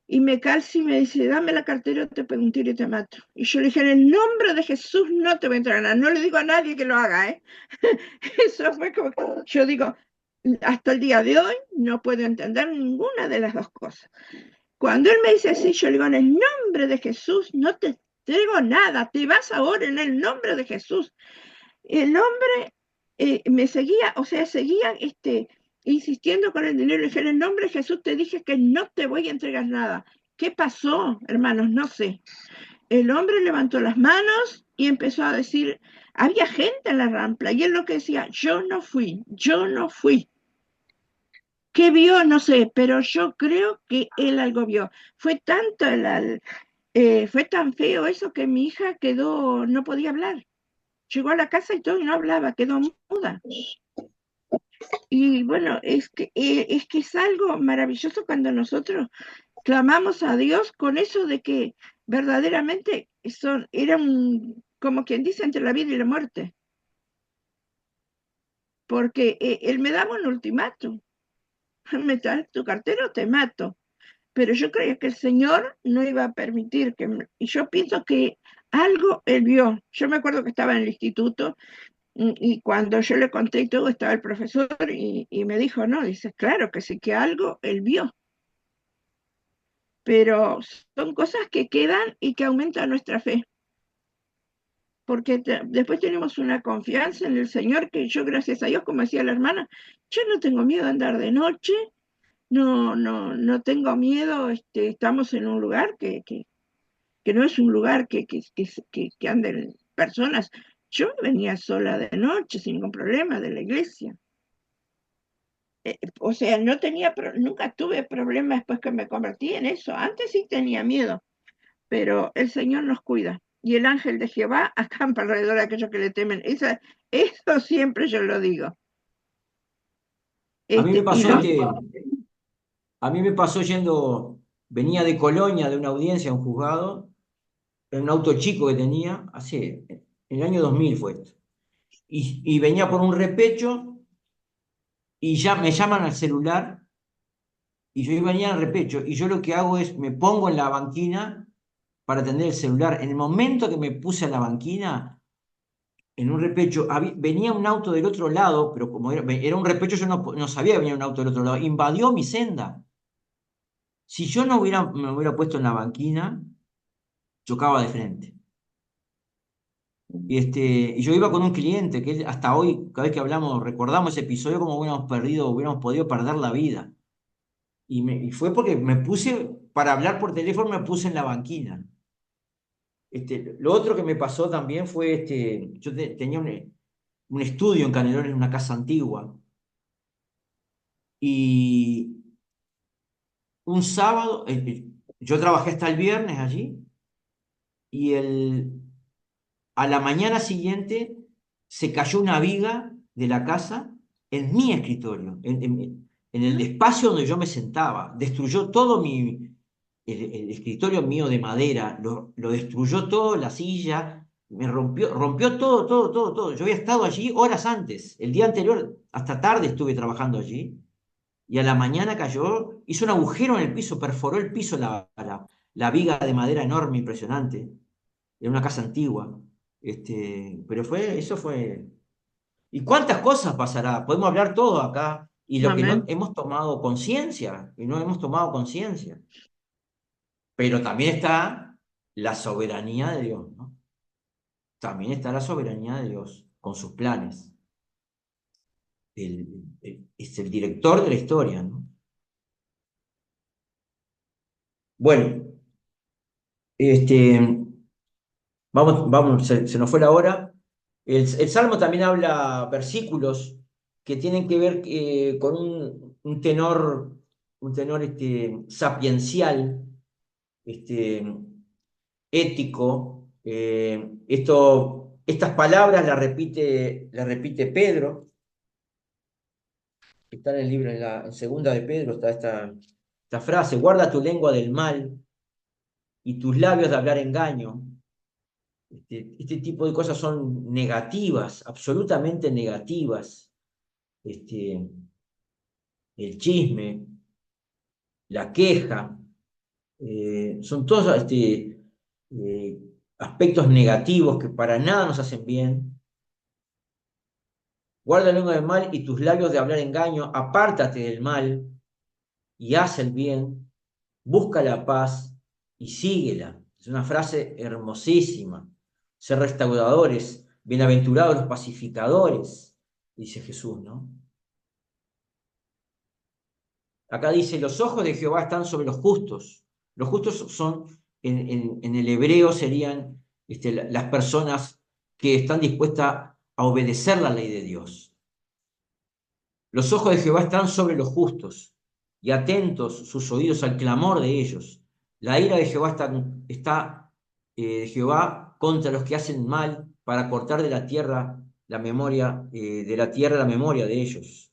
y me calza y me dice, dame la cartera, te pego un tiro y te mato. Y yo le dije, en el nombre de Jesús no te voy a entregar, no le digo a nadie que lo haga, ¿eh? Eso fue como, yo digo, hasta el día de hoy no puedo entender ninguna de las dos cosas. Cuando él me dice así, yo le digo, en el nombre de Jesús no te entrego nada, te vas ahora en el nombre de Jesús. El hombre me seguía, o sea, seguía insistiendo con el dinero. Le dije, en el nombre de Jesús te dije que no te voy a entregar nada. ¿Qué pasó, hermanos? No sé. El hombre levantó las manos y empezó a decir, había gente en la rampla, y él lo que decía, yo no fui, yo no fui. ¿Qué vio? No sé, pero yo creo que él algo vio. Fue tanto fue tan feo eso que mi hija quedó, no podía hablar. Llegó a la casa y todo y no hablaba, quedó muda. Y bueno, es que es algo maravilloso cuando nosotros clamamos a Dios con eso de que verdaderamente eran, como quien dice, entre la vida y la muerte. Porque él me daba un ultimátum. Me traes tu cartero, te mato. Pero yo creía que el Señor no iba a permitir y yo pienso que algo él vio. Yo me acuerdo que estaba en el instituto y cuando yo le conté todo estaba el profesor y me dijo, no, dice, claro que sí, que algo él vio. Pero son cosas que quedan y que aumentan nuestra fe. Porque después tenemos una confianza en el Señor que yo, gracias a Dios, como decía la hermana, yo no tengo miedo de andar de noche, no tengo miedo, estamos en un lugar que no es un lugar que anden personas. Yo venía sola de noche, sin ningún problema, de la iglesia. O sea, nunca tuve problemas después que me convertí en eso. Antes sí tenía miedo, pero el Señor nos cuida. Y el ángel de Jehová acampa alrededor de aquellos que le temen. Eso siempre yo lo digo. A mí me Y pasó a mí me pasó venía de Colonia de una audiencia, un juzgado, en un auto chico que tenía, en el año 2000 fue esto. Y venía por un repecho y ya me llaman al celular y yo venía al repecho y yo lo que hago es me pongo en la banquina para atender el celular. En el momento que me puse en la banquina, en un repecho, venía un auto del otro lado, pero como era un repecho, yo no sabía que venía un auto del otro lado, invadió mi senda. Si yo no me hubiera puesto en la banquina, chocaba de frente. Y yo iba con un cliente que hasta hoy, cada vez que hablamos, recordamos ese episodio como hubiéramos podido perder la vida. Y fue porque me puse, para hablar por teléfono, me puse en la banquina. Lo otro que me pasó también fue, yo tenía un estudio en Canelones, en una casa antigua, y un sábado, yo trabajé hasta el viernes allí, y a la mañana siguiente se cayó una viga de la casa en mi escritorio, en el despacio donde yo me sentaba. Destruyó todo el escritorio mío de madera, lo destruyó todo, la silla, rompió todo, todo, todo, todo. Yo había estado allí horas antes, el día anterior, hasta tarde estuve trabajando allí, y a la mañana cayó, hizo un agujero en el piso, perforó el piso la viga de madera enorme, impresionante. Era una casa antigua. Pero eso fue. ¿Y cuántas cosas pasará? Podemos hablar todo acá. Y lo que no amén. hemos tomado conciencia, y no hemos tomado conciencia. Pero también está la soberanía de Dios, ¿no? También está la soberanía de Dios con sus planes. Es el director de la historia, ¿no? Bueno, vamos, se nos fue la hora. El Salmo también habla versículos que tienen que ver con un tenor sapiencial, este, ético. Estas palabras las repite Pedro, que está en el libro, en segunda de Pedro, está esta frase: guarda tu lengua del mal y tus labios de hablar engaño. Este tipo de cosas son negativas, absolutamente negativas. El chisme, la queja, son todos eh, aspectos negativos que para nada nos hacen bien. Guarda la lengua del mal y tus labios de hablar engaño, apártate del mal y haz el bien, busca la paz y síguela. Es una frase hermosísima. Ser restauradores, bienaventurados los pacificadores, dice Jesús, ¿no? Acá dice, los ojos de Jehová están sobre los justos. Los justos son, en el hebreo serían las personas que están dispuestas a obedecer la ley de Dios. Los ojos de Jehová están sobre los justos y atentos sus oídos al clamor de ellos. La ira de Jehová está de Jehová contra los que hacen mal para cortar de la tierra la memoria, la memoria de ellos.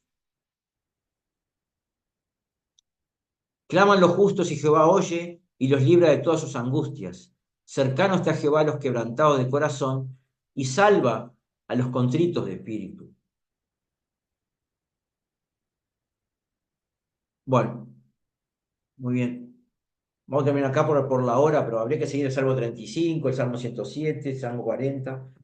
Claman los justos y Jehová oye y los libra de todas sus angustias. Cercano está Jehová a los quebrantados de corazón y salva a los contritos de espíritu. Bueno, muy bien. Vamos a terminar acá por la hora, pero habría que seguir el Salmo 35, el Salmo 107, el Salmo 40.